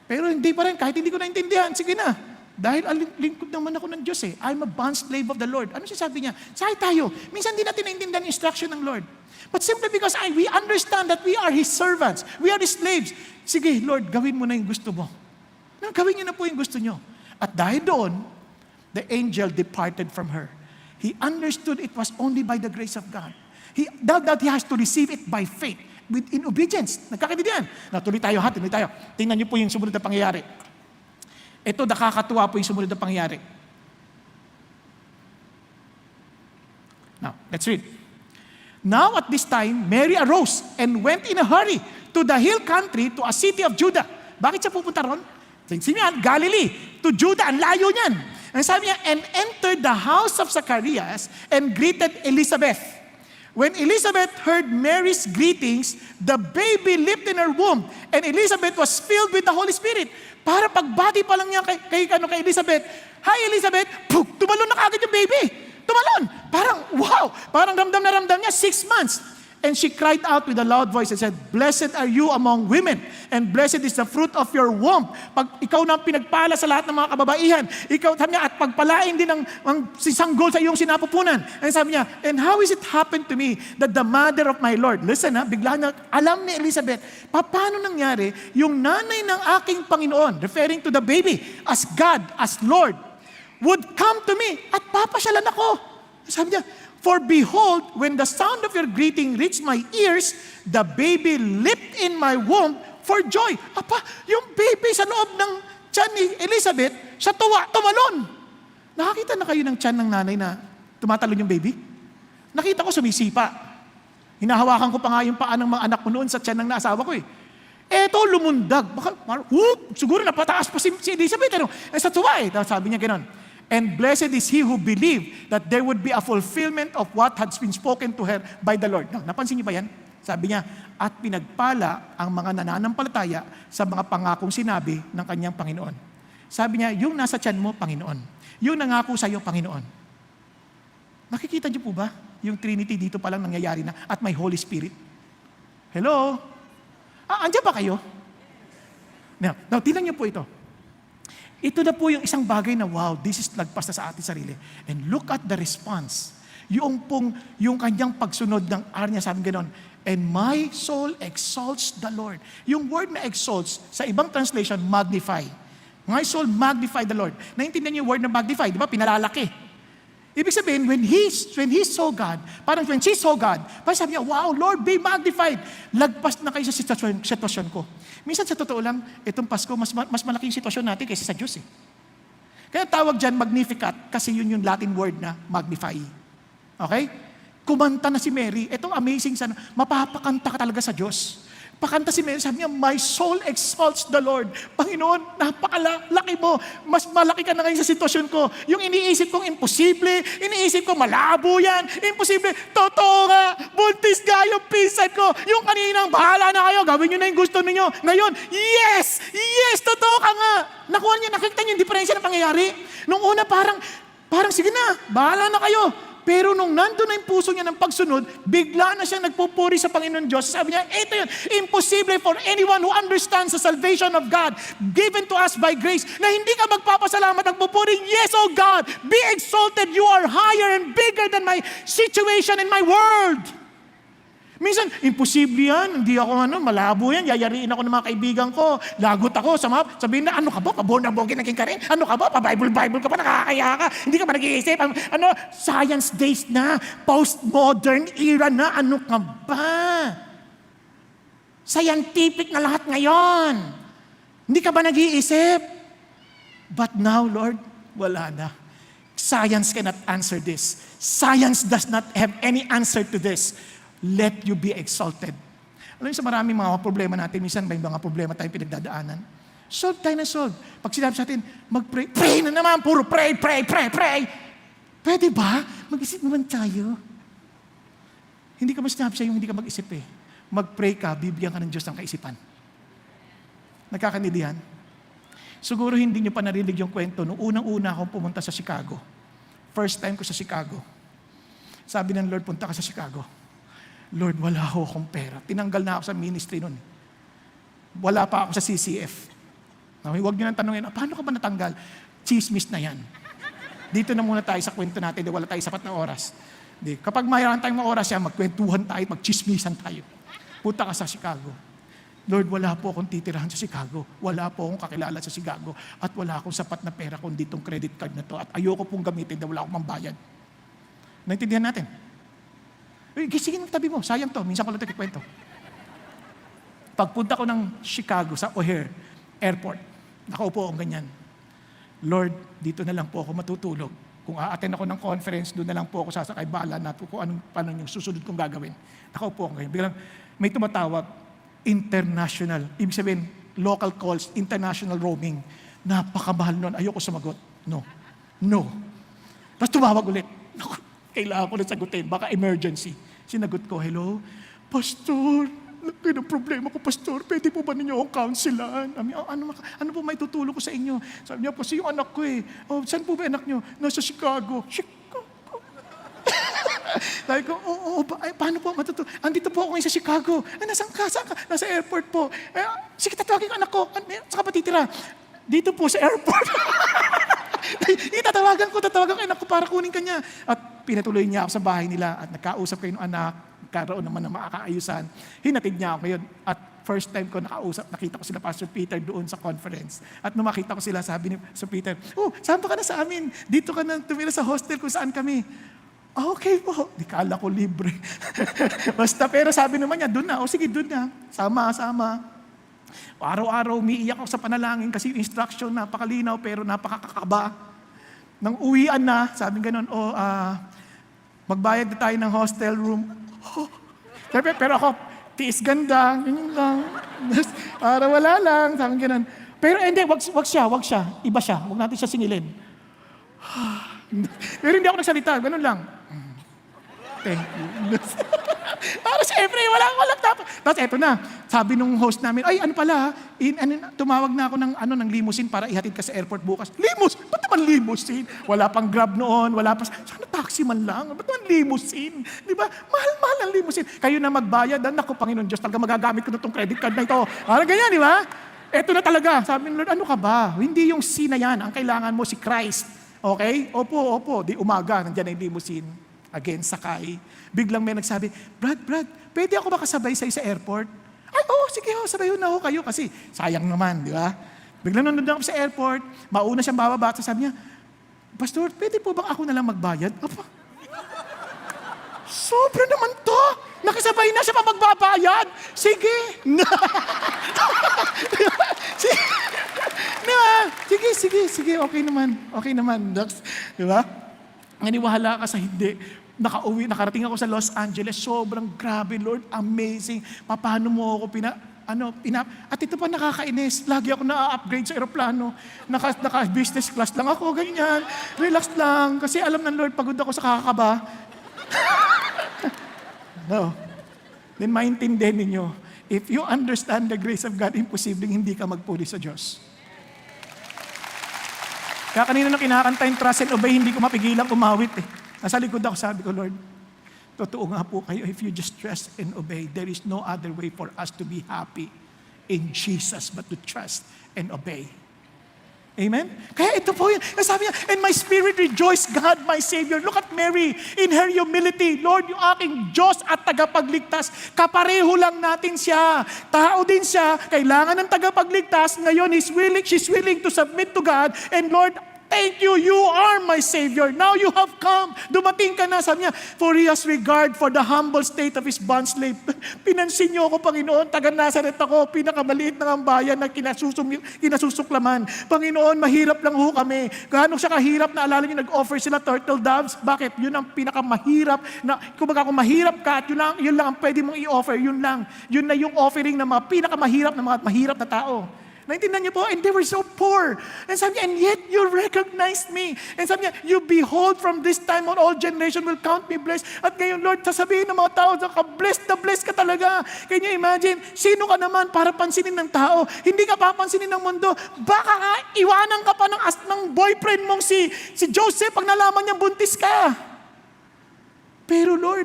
Speaker 1: pero hindi pa rin, kahit hindi ko naintindihan, sige na. Dahil lingkod naman ako ng Diyos eh. I'm a bond slave of the Lord. Ano siya sabi niya? Sabi tayo, minsan di natin naintindihan yung instruction ng Lord. But simply because we understand that we are His servants. We are His slaves. Sige, Lord, gawin mo na yung gusto mo. Gawin niyo na po yung gusto niyo. At dahil doon, the angel departed from her. He understood it was only by the grace of God. That he has to receive it by faith, in obedience. Nagkakaintindihan? Tuloy tayo. Tingnan niyo po yung sumunod na pangyayari. Ito, nakakatuwa po yung sumunod na pangyayari. Now, let's read. Now at this time, Mary arose and went in a hurry to the hill country, to a city of Judah. Bakit siya pupunta ron? Sabi niya, Galilee, to Judah, ang layo niyan. And sabi niya, and entered the house of Zacharias and greeted Elizabeth. When Elizabeth heard Mary's greetings, the baby leaped in her womb, and Elizabeth was filled with the Holy Spirit. Para pagbati pa lang niya kay Elizabeth, "Hi Elizabeth," tumalon na kagad yung baby. Tumalon! Parang, wow! Parang ramdam na ramdam niya, 6 months. And she cried out with a loud voice and said, "Blessed are you among women, and blessed is the fruit of your womb." Pag ikaw na ang pinagpala sa lahat ng mga kababaihan, ikaw, sabi niya, at pagpalain din ang sanggol sa iyong sinapupunan. And sabi niya, "And how is it happened to me that the mother of my Lord," listen bigla na, alam ni Elizabeth, paano nangyari yung nanay ng aking Panginoon, referring to the baby, as God, as Lord, would come to me at papasyalan ako. Sabi niya, "For behold, when the sound of your greeting reached my ears, the baby leaped in my womb for joy." Yung baby sa loob ng tiyan ni Elizabeth, siya tumalon. Nakakita na kayo ng tiyan ng nanay na tumatalon yung baby? Nakita ko sumisipa. Hinahawakan ko pa nga yung paa ng mga anak ko noon sa tiyan ng naasawa ko eh. Eto, lumundag. Siguro napataas pa si Elizabeth. Sa tuwa eh. Sabi niya gano'n. "And blessed is he who believed that there would be a fulfillment of what had been spoken to her by the Lord." Napansin niyo ba yan? Sabi niya, at pinagpala ang mga nananampalataya sa mga pangakong sinabi ng kanyang Panginoon. Sabi niya, yung nasa tiyan mo, Panginoon. Yung nangako sa iyo, Panginoon. Nakikita niyo po ba? Yung Trinity dito palang nangyayari na at may Holy Spirit. Hello? Andiyan ba kayo? Now, tingnan niyo po ito. Ito na po yung isang bagay na, wow, this is lagpas na sa ating sarili. And look at the response. Yung kanyang pagsunod ng niya, sabi gano'n, "And my soul exalts the Lord." Yung word na exalts, sa ibang translation, magnify. My soul magnify the Lord. Naintindihan niyo yung word na magnify, di ba? Pinalalaki. Ibig sabihin, when he saw God, parang when she saw God, parang sabi niya, "Wow, Lord, be magnified." Lagpas na kayo sa sitwasyon ko. Minsan sa totoo lang, itong Pasko, mas malaking sitwasyon natin kaysa sa Diyos eh. Kaya tawag dyan, Magnificat, kasi yun yung Latin word na magnify. Okay? Kumanta na si Mary. Itong amazing sana, mapapakanta ka talaga sa Diyos. Pakanta si Mary, sabi niya, "My soul exalts the Lord." Panginoon, napakalaki mo. Mas malaki ka na ngayon sa sitwasyon ko. Yung iniisip kong imposible, iniisip ko malabo yan, imposible. Totoo nga, buntis nga yung pinsan ko. Yung kaninang, bahala na kayo, gawin nyo na yung gusto ninyo. Ngayon, yes, totoo ka nga. Nakuha niya, nakita niyo yung diferensya ng pangyayari. Nung una parang sige na, bahala na kayo. Pero nung nandun na yung puso niya ng pagsunod, bigla na siyang nagpupuri sa Panginoon Diyos. Sabi niya, ito yun, imposible for anyone who understands the salvation of God given to us by grace, na hindi ka magpapasalamat at pupuri, "Yes, oh God, be exalted, you are higher and bigger than my situation and my world." Minsan, imposible yan, hindi ako malabo yan, yayariin ako ng mga kaibigan ko, lagot ako, sabihin na, "Ano ka ba, paborn na bogi naging ka rin? Ano ka ba, pa-Bible ka pa, nakakaya ka, hindi ka ba nag-iisip? Science days na, post-modern era na, ano ka ba? Scientific na lahat ngayon. Hindi ka ba nag-iisip?" But now, Lord, wala na. Science cannot answer this. Science does not have any answer to this. Let you be exalted. Alam niyo, sa maraming mga problema natin, minsan may mga problema tayong pinagdadaanan. Solve tayo na solve. Pag sinabi sa atin, mag-pray, pray na naman, puro pray. Pwede ba? Mag-isip naman tayo. Hindi ka ba sinabi sa'yo, hindi ka mag-isip eh. Mag-pray ka, bibigyan ka ng Diyos ng kaisipan. Nagkakaintindihan? Siguro hindi niyo pa narinig yung kwento. Noong unang-una akong pumunta sa Chicago. First time ko sa Chicago. Sabi ng Lord, punta ka sa Chicago. "Lord, wala akong pera." Tinanggal na ako sa ministry noon. Wala pa ako sa CCF. Huwag niyo nang tanungin, paano ka ba natanggal? Chismis na yan. Dito na muna tayo sa kwento natin, wala tayo sapat na oras. Kapag mayroon tayong mga oras yan, magkwentuhan tayo, magchismisan tayo. Punta ka sa Chicago. Lord, wala po akong titirahan sa Chicago. Wala po akong kakilala sa Chicago. At wala akong sapat na pera kundi itong credit card na to. At ayoko pong gamitin na wala akong mambayad. Naintindihan natin? Gisingin ng tabi mo. Sayang to. Minsan ko lang ito kikwento. Pagpunta ko ng Chicago sa O'Hare Airport, nakaupo akong ganyan. Lord, dito na lang po ako matutulog. Kung a-attend ako ng conference, doon na lang po ako sasakay. Bahala na po kung paano yung susunod kong gagawin. Nakaupo ako ganyan. Biglang may tumatawag. International. Ibig sabihin, local calls, international roaming. Napakamahal nun. Ayoko sumagot. No. Tapos tumawag ulit. Kailangan ko na sagutin. Baka emergency. Sinagot ko, hello? Pastor, laki ng problema ko, Pastor. Pwede po ba ninyo akong counselan? Ano po may tutulong ko sa inyo? Sabi niya, kasi yung anak ko Oh, saan po ba anak niyo? Nasa Chicago. Sabi ko, paano po matutulog? Andito po ako ngayon sa Chicago. Nasaan ka? Nasa airport po. Sige, tatawagin ang anak ko. Saan ka pa titira? Dito po sa airport. Tatawagan ko ang anak ko para kunin ka niya. At pinatuloy niya ako sa bahay nila at nagkausap kayo ng anak. Karoon naman ng makakaayusan. Hinatid niya ako ngayon. At first time ko nakita ko sila Pastor Peter doon sa conference. At nung makita ko sila, sabi ni Pastor Peter, saan pa ka na sa amin? Dito ka na tumira sa hostel kung saan kami. Okay po. Di kala ko libre. Basta, pero sabi naman niya, doon na. Sige, doon na. Sama. Araw-araw, umiiyak ako sa panalangin kasi yung instruction, napakalinaw, pero napakakakaba. Nang uwian na, sabi gano'n, magbayad na tayo ng hostel room. Pero ako, tiis ganda, ganyan lang. Para wala lang, sabi gano'n. Pero hindi, wag siya. Iba siya. Wag natin siya singilin. Pero hindi ako nagsalita, ganun lang. Thank you. Para siyempre, walang tapos. Tapos eto na, sabi nung host namin, ano pala, tumawag na ako ng limousine para ihatid ka sa airport bukas. Ba't naman limousine? Wala pang Grab noon, sana taxi man lang. Ba't naman limousine? Di ba? Mahal ang limousine. Kayo na magbayad, naku Panginoon Diyos, talaga magagamit ko na itong credit card na ito. Ganyan, di ba? Eto na talaga. Sabi ng Lord, ano ka ba? Hindi yung si na yan. Ang kailangan mo si Christ. Okay? Opo. Di umaga, nandiyan na yung limousine. Again, sakay. Biglang may nagsabi, Brad, pwede ako ba kasabay sa airport? Sige sabay na ho kayo kasi sayang naman, di ba? Biglang nandun ako sa airport, mauna siyang bababa, sabi niya, Pastor, pwede po ba ako na lang magbayad? Sobra naman to! Nakasabay na siya pa magbabayad! Sige! Sige, okay naman. Di ba? Naniwala ka sa hindi. Nakarating ako sa Los Angeles, sobrang grabe, Lord, amazing. Paano mo ako at ito pa nakakainis. Lagi ako na-upgrade sa aeroplano. Naka-business class lang ako, ganyan. Relax lang. Kasi alam ng Lord, pagod ako sa kakakaba. No. Then maintindihan ninyo, if you understand the grace of God, imposibleng hindi ka magpuri sa Diyos. Kaya kanina nung kinakanta yung trust and obey, hindi ko mapigilang umawit Nasa likod ako, sabi ko, Lord, totoo nga po kayo, if you just trust and obey, there is no other way for us to be happy in Jesus but to trust and obey. Amen? Kaya ito po yun. Sabi niya, and my spirit rejoice, God, my Savior. Look at Mary in her humility. Lord, yung aking Diyos at tagapagligtas, kapareho lang natin siya. Tao din siya, kailangan ng tagapagligtas. Ngayon, she's willing to submit to God. And Lord, thank you, you are my Savior. Now you have come. Dumating ka na, sabi niya, for He has regard for the humble state of His bondslave. Pinansin niyo ako, Panginoon, taga Nazaret ako, pinakamaliit na ang bayan na kinasusuklaman. Panginoon, mahirap lang ho kami. Gaano siya kahirap na alala niyo, nag-offer sila turtle doves? Bakit? Yun ang pinakamahirap na, kung mahirap ka at yun lang ang pwede mong i-offer, yun lang. Yun na yung offering ng mga pinakamahirap na mga mahirap na tao. Naintindihan niyo po? And they were so poor. And sabi niya, and yet you recognized me. And sabi niya, you behold from this time on all generation will count me blessed. At ngayon, Lord, sasabihin ng mga tao, blessed na blessed ka talaga. Can you imagine? Sino ka naman para pansinin ng tao? Hindi ka papansinin ng mundo. Baka nga, iwanan ka pa ng boyfriend mong si Joseph pag nalaman niya buntis ka. Pero Lord,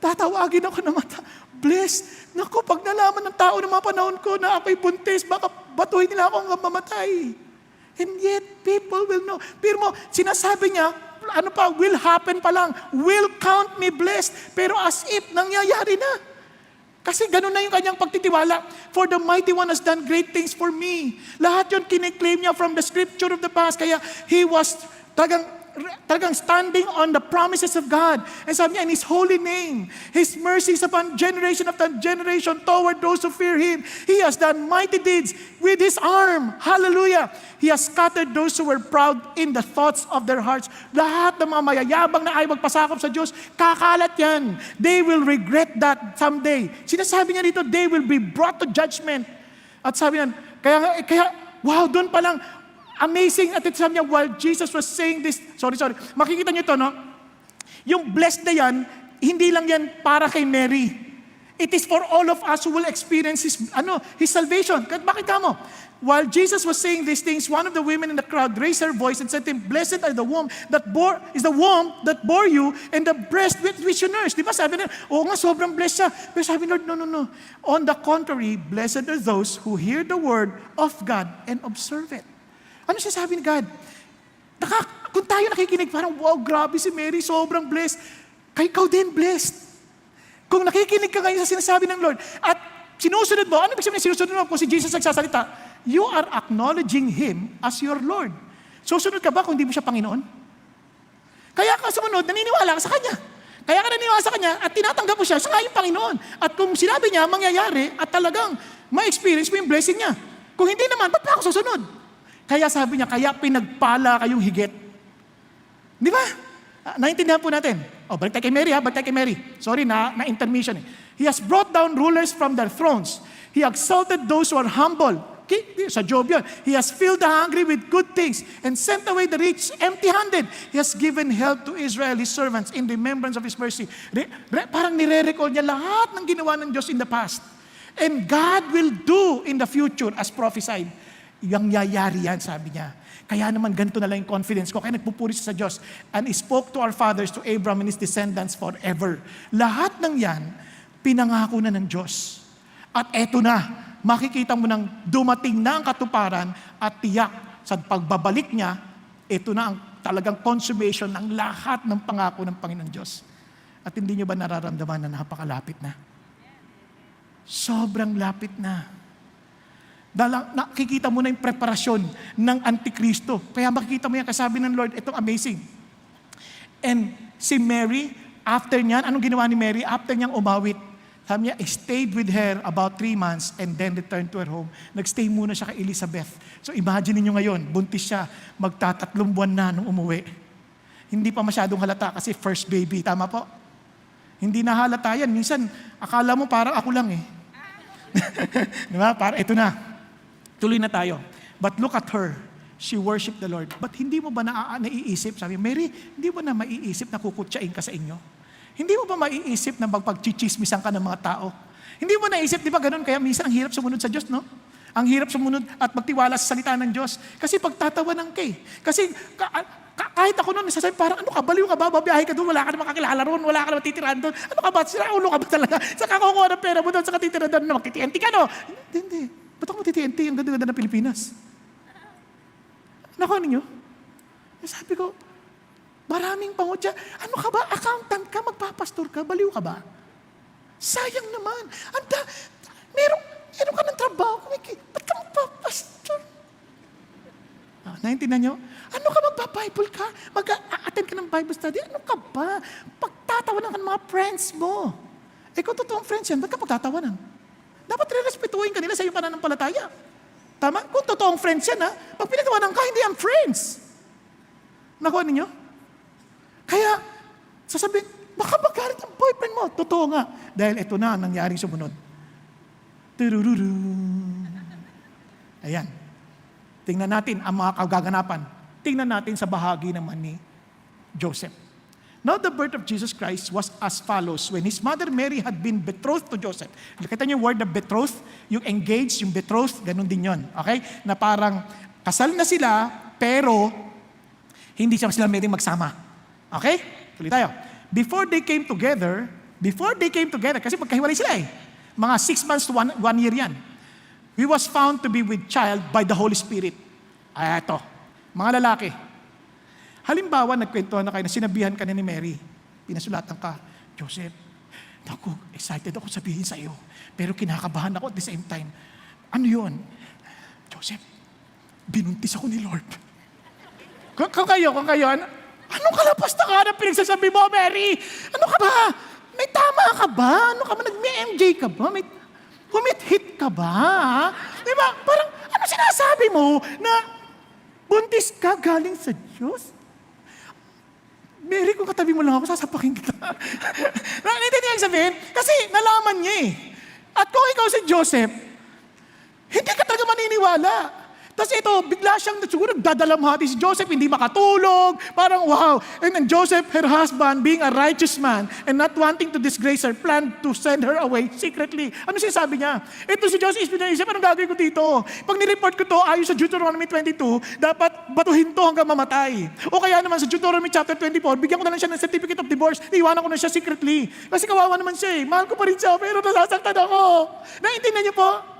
Speaker 1: tatawagin ako ng mata. Blessed. Naku, pag nalaman ng tao ng mga panahon ko na ako'y buntis, baka batuhin nila ako hanggang mamatay. And yet, people will know. Pero mo, sinasabi niya, will happen pa lang. Will count me blessed. Pero as if nangyayari na. Kasi ganun na yung kanyang pagtitiwala. For the mighty one has done great things for me. Lahat yun kiniklaim niya from the scripture of the past. Kaya he was talagang standing on the promises of God. And sabi niya, in His holy name, His mercies upon generation after generation toward those who fear Him. He has done mighty deeds with His arm. Hallelujah! He has scattered those who were proud in the thoughts of their hearts. Lahat ng mga mayayabang na ay magpasakop sa Diyos, kakalat yan. They will regret that someday. Sinasabi niya dito, they will be brought to judgment. At sabi niya, kaya wow, doon pa lang, amazing. At ito sabi niya, while Jesus was saying this, sorry, makikita niyo ito, no? Yung blessed na yan, hindi lang yan para kay Mary. It is for all of us who will experience His salvation. Bakit mo? While Jesus was saying these things, one of the women in the crowd raised her voice and said to him, "Blessed are the womb that bore you, and the breast which you nursed." Di ba sabi niya, oo nga, sobrang blessed siya. Pero sabi Lord, no. On the contrary, blessed are those who hear the word of God and observe it. Ano siya sabi ni God? Kung tayo nakikinig, parang, wow, grabe si Mary, sobrang blessed. Kaya ikaw din blessed. Kung nakikinig ka ngayon sa sinasabi ng Lord, at sinusunod mo, ano ibig sabihin sinusunod mo kung si Jesus nagsasalita? You are acknowledging Him as your Lord. Susunod ka ba kung hindi mo siya Panginoon? Kaya ka sumunod, naniniwala ka sa Kanya. Kaya ka naniniwala sa Kanya at tinatanggap mo siya sa kanyang Panginoon. At kung sinabi niya, mangyayari at talagang ma-experience mo yung blessing niya. Kung hindi naman, ba't pa ako susunod? Kaya sabi niya, kaya pinagpala kayong higit. Di ba? Naintindihan po natin. Balik tayo kay Mary ha, balik tayo kay Mary. Sorry, na-intermission eh. He has brought down rulers from their thrones. He exalted those who are humble. Okay? Sa Job yun. He has filled the hungry with good things and sent away the rich empty-handed. He has given help to Israel, His servants, in remembrance of His mercy. Parang nire-recall niya lahat ng ginawa ng Diyos in the past. And God will do in the future as prophesied. Yung yayari yan, sabi niya. Kaya naman ganito na lang yung confidence ko. Kaya nagpupuri siya sa Diyos. And He spoke to our fathers, to Abraham and his descendants forever. Lahat ng yan, pinangako na ng Diyos. At eto na, makikita mo nang dumating na ang katuparan at tiyak sa pagbabalik niya, ito na ang talagang consummation ng lahat ng pangako ng Panginoon Diyos. At hindi niyo ba nararamdaman na napakalapit na? Sobrang lapit na. Nakikita mo na yung preparasyon ng Antikristo. Kaya makikita mo yan, kasabi ng Lord, itong amazing. And si Mary, after niyan, anong ginawa ni Mary? After niyang umawit, sabi niya, stayed with her about 3 months and then returned to her home. Nagstay muna siya kay Elizabeth. So imagine niyo ngayon, buntis siya, magta3 buwan na nung umuwi. Hindi pa masyadong halata kasi first baby. Tama po? Hindi na halata yan. Minsan, akala mo parang ako lang eh. Diba? Parang ito na. Tuloy na tayo. But look at her. She worshiped the Lord. But hindi mo ba naiisip? Sabi, Mary, hindi mo na maiisip na kukutsain ka sa inyo? Hindi mo ba maiisip na magpagchichismisan ka ng mga tao? Hindi mo naisip, di ba ganun? Kaya minsan ang hirap sumunod sa Diyos, no? Ang hirap sumunod at magtiwala sa salita ng Diyos. Kasi pagtatawanan ka eh. Kasi kahit ako noon, nasasabi, parang ano ka, baliw ka ba? Babiyahe ka doon, wala ka na makakilala roon, wala ka na matitirahan doon. Ano ka ba? Sira ulo ka ba talaga? Saka kukuha ng pera mo doon, saka titira doon na magtitienti ka, no? Hindi. Ba't ako matitienti? Ang ganda-ganda ng Pilipinas. Nakuha ninyo? Sabi ko, maraming pangutya. Ano ka ba? Accountant ka? Magpapastor ka? Baliw ka ba? Sayang naman. Meron ka ng trabaho. Ba't ka magpapastor? Naintindihan nyo? Ano ka magpa-Bible ka? Mag-attend ka ng Bible study? Ano ka ba? Pagtatawanan ka ng mga friends mo. Kung totoong friends yan, ba't ka pagtatawanan? Dapat re-respetuhin ka nila sa iyong pananampalataya. Tama? Kung totoong friends yan, pag pinatawanan ka, hindi ang friends. Nakuha ninyo? Kaya, sasabihin, baka magalit ang boyfriend mo. Totoo nga. Dahil ito na ang nangyaring sumunod. Turururu. Ayan. Tingnan natin ang mga kagaganapan. Tingnan natin sa bahagi naman ni Joseph. Now the birth of Jesus Christ was as follows. When His mother Mary had been betrothed to Joseph. Nakita niyo yung word na betrothed? Yung engaged, yung betrothed, ganun din yun. Okay? Na parang kasal na sila, pero hindi sila pwedeng magsama. Okay? Tuloy tayo. Before they came together, kasi magkahiwalay sila eh. Mga 6 months to 1 year yan. He was found to be with child by the Holy Spirit. Ito. Mga lalaki. Halimbawa, nagkwentuhan na kayo na sinabihan ka ni Mary. Pinasulatan ka, Joseph, Ako, excited ako sabihin sa iyo. Pero kinakabahan ako at the same time. Ano yun? Joseph, binuntis ako ni Lord. Kung kayo, anong kalapas na ka na pinagsasabi mo, Mary? Ano ka ba? May tama ka ba? Ano ka ba? Nag-MJ ka ba? May humit-hit ka ba? Di ba? Parang, ano sinasabi mo na buntis ka galing sa Diyos? Mary, kung katabi mo lang ako, sasapakin kita. Naintindihan sabihin? Kasi nalaman niya eh. At kung ikaw si Joseph, hindi ka talaga maniniwala. Tapos ito, bigla siyang siguro nagdadalamhati si Joseph, hindi makatulog. Parang wow. And then Joseph, her husband, being a righteous man and not wanting to disgrace her, planned to send her away secretly. Ano sinasabi niya? Ito si Joseph, isip, anong gagawin ko dito? Pag nireport ko to, ayon sa Deuteronomy 22, dapat batuhin to hanggang mamatay. O kaya naman sa Deuteronomy chapter 24, bigyan ko na lang siya ng certificate of divorce, iwanan ko na siya secretly. Kasi kawawa naman siya eh. Mahal ko pa rin siya, pero nasasaktan ako. Naintindihan niyo po?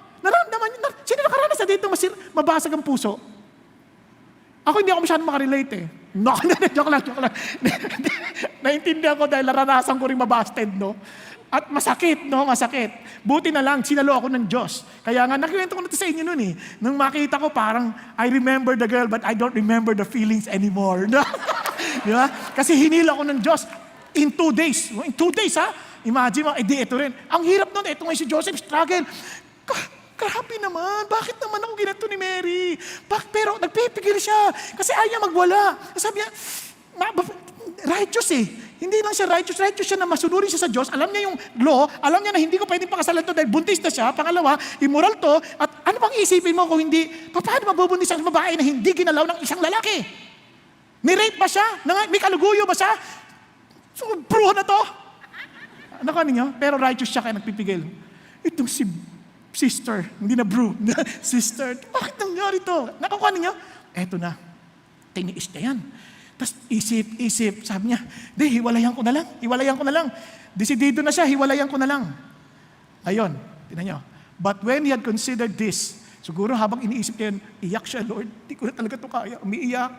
Speaker 1: Sino nakaranas na dito mabasag ang puso? Ako hindi ako masyadong makarelate eh. No, joke lang. Naintindihan ko dahil naranasan ko rin mabasted, no? At masakit. Buti na lang, sinalo ako ng Diyos. Kaya nga, nakikwento ko na ito sa inyo nun eh. Nung makita ko parang, I remember the girl but I don't remember the feelings anymore. No? Di ba? Kasi hinila ko ng Diyos in 2 days. In 2 days ha? Imagine mo, ito rin. Ang hirap nun, ito nga si Joseph struggle. Grabe naman, bakit naman ako ginanto ni Mary? Pero nagpipigil siya kasi ayaw niya magwala. Sabi niya, righteous eh. Hindi lang siya righteous siya na masunurin siya sa Diyos. Alam niya yung law, alam niya na hindi ko pwedeng pakasalan to dahil buntis na siya. Pangalawa, immoral to. At ano bang isipin mo kung hindi, paano mabubuntis ang babae na hindi ginalaw ng isang lalaki? Ni-rape ba siya? May kaluguyo ba siya? So, bruho na to. Ano ka ninyo? Pero righteous siya kaya nagpipigil. Itong si sister, hindi na bro, sister, bakit nangyari to? Nakukuha ninyo? Eto na, tiniis na yan. Tapos isip, sabi niya, hiwalayan ko na lang. Desidido na siya, hiwalayan ko na lang. Ayun, tingnan niyo. But when he had considered this, siguro habang iniisip niya yun, iyak siya, Lord, di ko na talaga ito kaya. Umiiyak,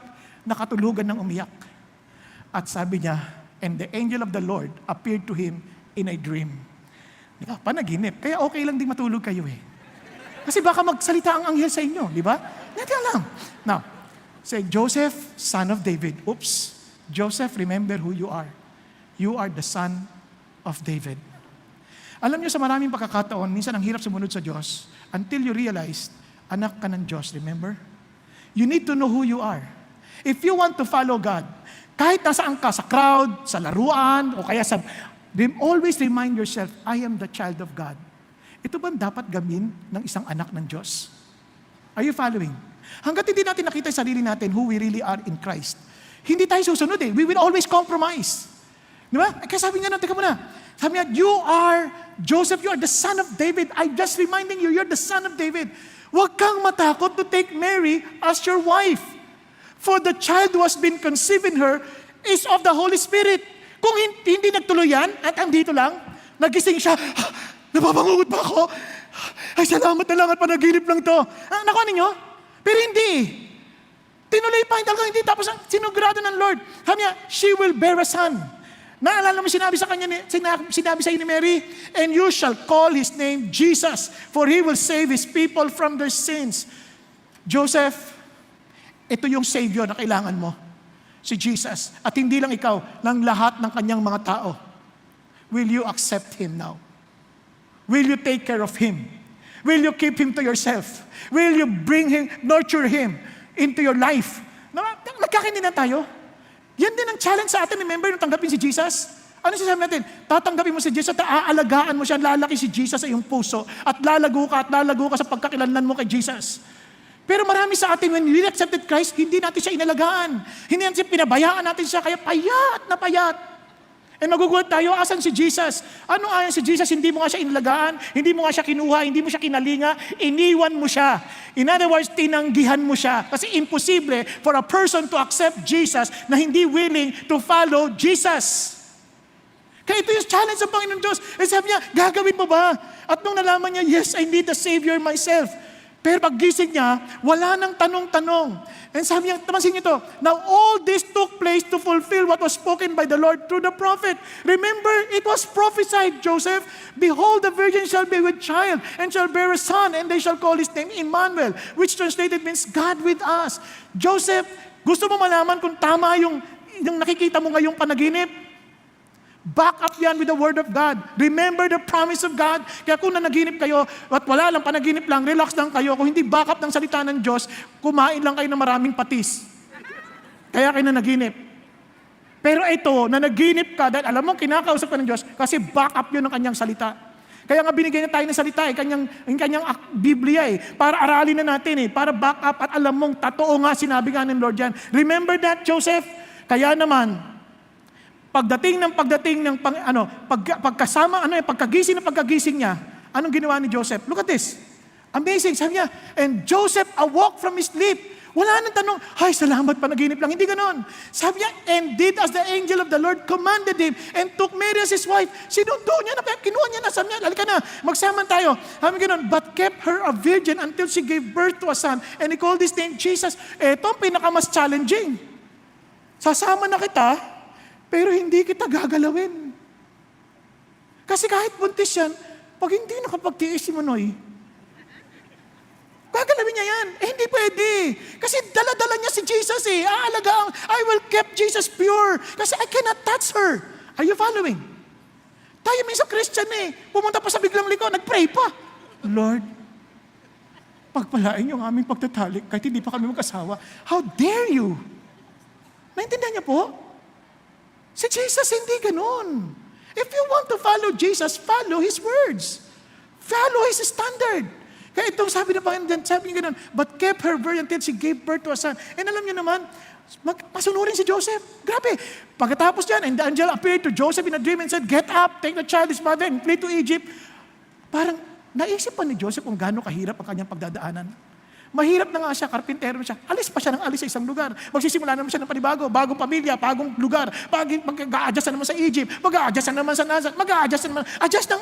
Speaker 1: nakatulugan ng umiyak. At sabi niya, and the angel of the Lord appeared to him in a dream. Panaginip. Kaya okay lang din matulog kayo eh. Kasi baka magsalita ang anghel sa inyo, di ba? Nandiyan lang. Now, say, Joseph, son of David. Oops. Joseph, remember who you are. You are the son of David. Alam niyo sa maraming pagkakataon, minsan ang hirap sumunod sa Diyos until you realize, anak ka ng Diyos, remember? You need to know who you are. If you want to follow God, kahit nasaan ka, sa crowd, sa laruan, o kaya sa always remind yourself, I am the child of God. Ito ba dapat gamin ng isang anak ng Diyos? Are you following? Hanggat hindi natin nakita yung sarili natin who we really are in Christ, hindi tayo susunod eh. We will always compromise. Di ba? Kaya sabi nga teka muna. Sabi nga, you are Joseph, you are the son of David. I'm just reminding you, you're the son of David. Huwag kang matakot to take Mary as your wife. For the child who has been conceived in her is of the Holy Spirit. Kung hindi nagtuloy yan, at andito lang, nagising siya, nababangungot ba ako? Ay, salamat na lang at panaginip lang to. Nakuha ninyo? Pero hindi. Tinuloy pa, hindi. Tapos sinugurado ng Lord. Sabi niya, she will bear a son. Naalala mo sinabi sa kanya, sinabi sa ni Mary, and you shall call his name Jesus, for he will save his people from their sins. Joseph, ito yung Savior na kailangan mo. Si Jesus. At hindi lang ikaw, ng lahat ng kanyang mga tao. Will you accept him now? Will you take care of him? Will you keep him to yourself? Will you bring him, nurture him into your life? Nagkakaintindihan tayo? Yan din ang challenge sa atin. Remember nung tanggapin si Jesus? Ano sasabi natin? Tatanggapin mo si Jesus at aalagaan mo siya, lalaki si Jesus sa iyong puso at lalago ka sa pagkakilanlan mo kay Jesus. Pero marami sa atin, when we accepted Christ, hindi natin siya inalagaan. Hindi natin siya pinabayaan natin siya, kaya payat na payat. And magugulat tayo, asan si Jesus? Ano ayan si Jesus? Hindi mo nga siya inalagaan, hindi mo nga siya kinuha, hindi mo siya kinalinga, iniwan mo siya. In other words, tinanggihan mo siya. Kasi imposible for a person to accept Jesus na hindi willing to follow Jesus. Kaya ito yung challenge sa Panginoon Diyos. E sabi niya, gagawin mo ba? At nung nalaman niya, yes, I need a Savior myself. Pero paggising niya, wala nang tanong-tanong. And sabi niya, tamansin niyo ito, now all this took place to fulfill what was spoken by the Lord through the prophet. Remember, it was prophesied, Joseph, behold, the virgin shall be with child, and shall bear a son, and they shall call his name Emmanuel, which translated means God with us. Joseph, gusto mo malaman kung tama yung nakikita mo ngayong panaginip? Back up yan with the Word of God. Remember the promise of God. Kaya kung nanaginip kayo, at wala lang, panaginip lang, relax lang kayo. Kung hindi back up ng salita ng Diyos, kumain lang kayo ng maraming patis. Kaya kayo nanaginip. Pero ito, nanaginip ka, dahil alam mo, kinakausap ka ng Diyos, kasi back up yun ng kanyang salita. Kaya nga binigay niya tayo ng salita, kanyang Biblia para aralin na natin para back up at alam mong totoo nga, sinabi nga ng Lord yan. Remember that, Joseph? Kaya naman, pagdating ng pagkagising niya, anong ginawa ni Joseph? Look at this. Amazing. Sabi niya, and Joseph awoke from his sleep. Wala nang tanong, ay, salamat, panaginip lang. Hindi ganon. Sabi niya, and did as the angel of the Lord commanded him, and took Mary as his wife. Sinundo niya na, kinuha niya na, sabi niya, halika na, magsama tayo. Sabi ganon, but kept her a virgin until she gave birth to a son, and he called his name Jesus. Ito ang pinakamas challenging. Sasama na kita, pero hindi kita gagalawin. Kasi kahit buntis yan, pag hindi nakapagtiis si Manoy, gagalawin niya yan. Hindi pwede. Kasi dala-dala niya si Jesus Aalagaan, I will keep Jesus pure. Kasi I cannot touch her. Are you following? Tayo minsan Christian pumunta pa sa biglang liko, nag-pray pa. Lord, pagpalain yung aming pagtatalik kahit hindi pa kami mag-asawa. How dare you? Naintindihan niya po? Si Jesus, hindi ganun. If you want to follow Jesus, follow His words. Follow His standard. Kaya itong sabi ng Panginoon, sabi niya ganun, but kept her virgin until she gave birth to a son. And alam niyo naman, masunurin si Joseph. Grabe. Pagkatapos yan, and the angel appeared to Joseph in a dream and said, get up, take the child, his mother, and flee to Egypt. Parang naisip pa ni Joseph kung gaano kahirap ang kanyang pagdadaanan. Mahirap na nga siya, karpintero na siya. Alis pa siya ng alis sa isang lugar. Magsisimula naman siya ng panibago, bagong pamilya, bagong lugar. Mag-a-adjust na naman sa Egypt, mag-a-adjust na naman sa Nazareth, mag-a-adjust na naman.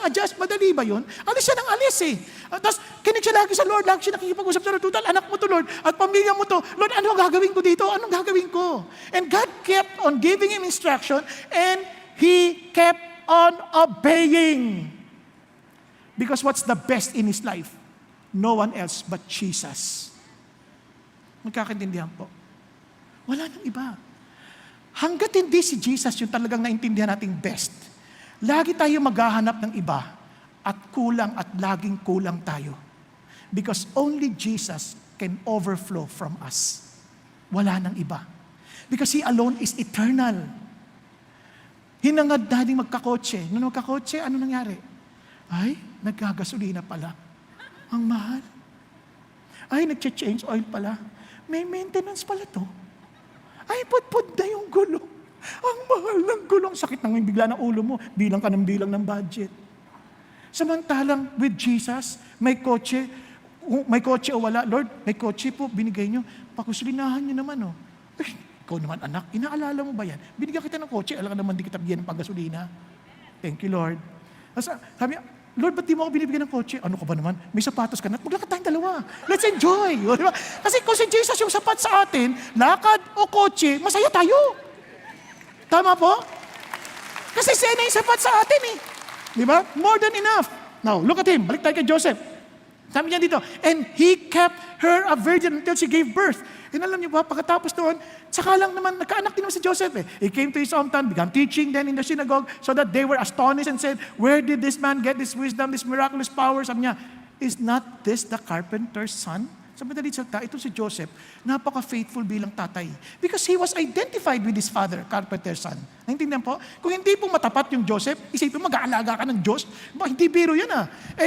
Speaker 1: Adjust. Madali ba yun? Alis siya ng alis Tapos, kinig siya lagi sa Lord, lagi siya nakikipag-usap sa Lord. Total, anak mo to Lord, at pamilya mo to. Lord, ano ang gagawin ko dito? Anong gagawin ko? And God kept on giving him instruction, and he kept on obeying. Because what's the best in his life? No one else but Jesus. Magkakaintindihan po. Wala nang iba. Hanggat hindi si Jesus yung talagang naintindihan nating best, lagi tayo maghahanap ng iba at laging kulang tayo. Because only Jesus can overflow from us. Wala nang iba. Because He alone is eternal. Hinangad natin magkakotse. Nung magkakotse, ano nangyari? Ay, nagkagasolina pala. Ang mahal. Ay, nag-change oil pala. May maintenance pala to. Ay, put na yung gulong. Ang mahal ng gulong. Sakit nang bigla ng ulo mo. Bilang ka ng bilang ng budget. Samantalang with Jesus, may kotse o wala. Lord, may kotse po, binigay nyo. Pakusulinahan nyo naman Ay, ikaw naman anak, inaalala mo ba yan? Binigyan kita ng kotse, alam ka naman di kita bigyan ng panggasolina. Thank you, Lord. Sabi, Lord, ba't di mo ako binibigyan ng kotse? Ano ka ba naman? May sapatos ka na. Maglakad tayong dalawa. Let's enjoy. Diba? Kasi kung si Jesus yung sapat sa atin, lakad o kotse, masaya tayo. Tama po? Kasi siya na yung sapat sa atin Di ba? More than enough. Now, look at him. Balik tayo kay Joseph. Sabi niya dito, and he kept her a virgin until she gave birth. And alam niyo ba, pagkatapos doon, saka lang naman, nagkaanak din naman si Joseph He came to his hometown, began teaching then in the synagogue, so that they were astonished and said, where did this man get this wisdom, this miraculous power? Sabi niya, is not this the carpenter's son? Sabi na dito, ito si Joseph, napaka-faithful bilang tatay. Because he was identified with his father, carpenter's son. Naintindihan po? Kung hindi po matapat yung Joseph, isipin mo, mag-aalaga ka ng Diyos. Hindi biro yan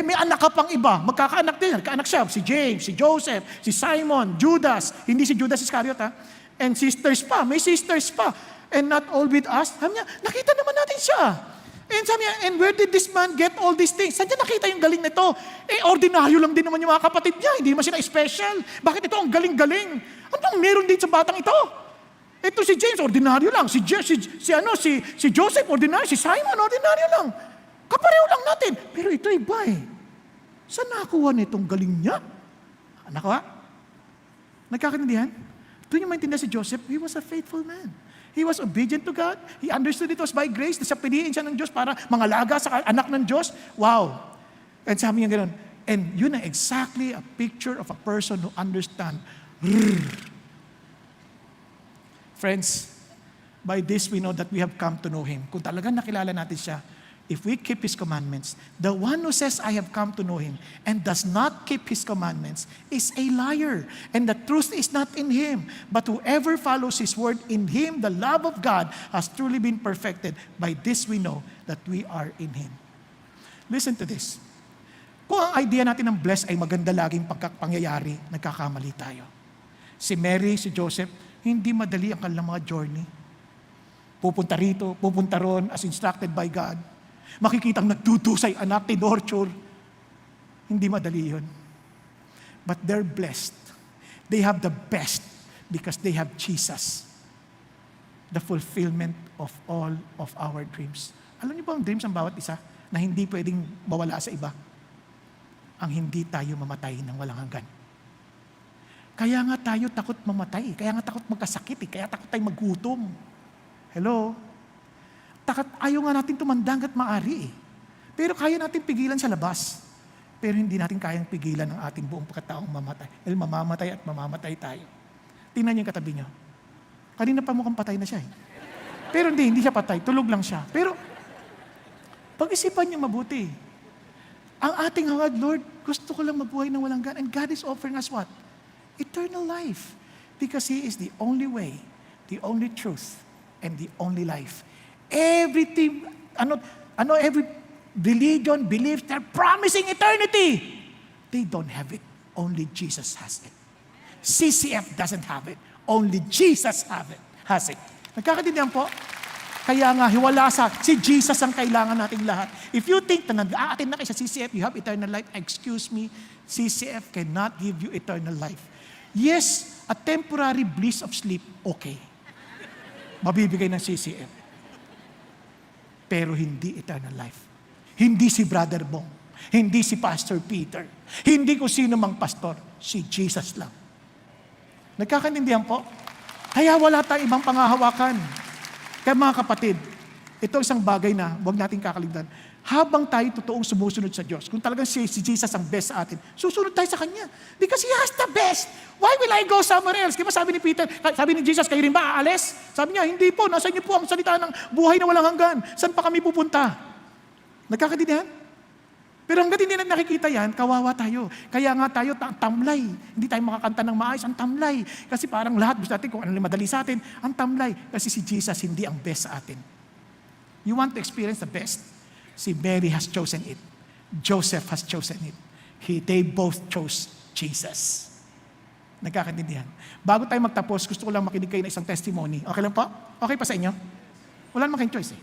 Speaker 1: may anak ka pang iba, magkakaanak din. Kaanak siya, si James, si Joseph, si Simon, Judas. Hindi si Judas Iscariot And sisters pa, may sisters pa. And not all with us. Sabi niya, nakita naman natin siya. And sabi niya, and where did this man get all these things? Saan niya nakita yung galing nito? Ordinaryo lang din naman yung mga kapatid niya. Hindi naman sila special. Bakit ito ang galing-galing? Anong meron din sa batang ito? Ito si James, ordinaryo lang. Si Joseph, ordinaryo. Si Simon, ordinaryo lang. Kapareho lang natin. Pero ito iba Saan nakakuha nitong galing niya? Nakuha? Nagkakaintindihan? Doon yung maintindihan si Joseph, he was a faithful man. He was obedient to God. He understood it was by grace. Nasa piliin siya ng Diyos para mangalaga sa anak ng Diyos. Wow! And sabi niya gano'n. And yun na exactly a picture of a person who understand. Friends, by this we know that we have come to know Him. Kung talagang nakilala natin siya, if we keep His commandments, the one who says, I have come to know Him, and does not keep His commandments, is a liar. And the truth is not in him. But whoever follows His word, in him the love of God has truly been perfected. By this we know that we are in Him. Listen to this. Kung ang idea natin ng blessed ay maganda laging pagkapangyayari, nagkakamali tayo. Si Mary, si Joseph, hindi madali ang kanilang mga journey. Pupunta rito, pupunta ron, as instructed by God. Makikitang nagtutusay anak, tinorture. Hindi madali yun. But they're blessed. They have the best because they have Jesus. The fulfillment of all of our dreams. Alam niyo ba ang dreams ng bawat isa na hindi pwedeng mawala sa iba? Ang hindi tayo mamatay ng walang hanggan. Kaya nga tayo takot mamatay. Kaya nga takot magkasakit. Kaya takot tayo magutom. Hello? Ayaw nga natin tumanda hanggat maaari. Pero kaya natin pigilan sa labas. Pero hindi natin kayang pigilan ang ating buong pagkataong mamatay. Dahil mamamatay at mamamatay tayo. Tingnan niyo yung katabi niyo. Kanina pa mukhang patay na siya. Pero hindi siya patay. Tulog lang siya. Pero pag-isipan niyo mabuti. Ang ating hangad, Lord, gusto ko lang mabuhay ng walang hanggan. And God is offering us what? Eternal life. Because He is the only way, the only truth, and the only life. Everything, every religion, belief, they're promising eternity. They don't have it. Only Jesus has it. CCF doesn't have it. Only Jesus has it. Nagkakaintindihan po? Kaya nga, hiwala si Jesus ang kailangan nating lahat. If you think na nag-aatin na kayo sa CCF, you have eternal life, excuse me, CCF cannot give you eternal life. Yes, a temporary bliss of sleep, okay. Mabibigay ng CCF. Pero hindi eternal life. Hindi si Brother Bong. Hindi si Pastor Peter. Hindi ko sino mang pastor. Si Jesus lang. Nagkakaintindihan po? Kaya wala tayong ibang pangahawakan. Kaya mga kapatid, ito isang bagay na huwag natin kakalimutan. Habang tayo totoong sumusunod sa Diyos, kung talagang si Jesus ang best sa atin, susunod tayo sa Kanya. Because He has the best. Why will I go somewhere else? Kaya sabi ni Peter, sabi ni Jesus, kayo rin ba aalis? Sabi niya, hindi po, nasa inyo po ang salita ng buhay na walang hanggan. Saan pa kami pupunta? Nagkakaintindihan? Pero hanggat hindi na nakikita yan, kawawa tayo. Kaya nga tayo tamlay. Hindi tayo makakanta ng maayos, ang tamlay. Kasi parang lahat gusto natin kung ano yung madali sa atin, ang tamlay. Kasi si Jesus hindi ang best sa atin. You want to experience the best? Si Mary has chosen it. Joseph has chosen it. They both chose Jesus. Nagkakaintindihan. Bago tayo magtapos, gusto ko lang makinig kayo ng isang testimony. Okay lang po? Okay pa sa inyo? Wala naman kayong choice eh.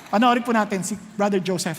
Speaker 1: Panoorin po natin si Brother Joseph.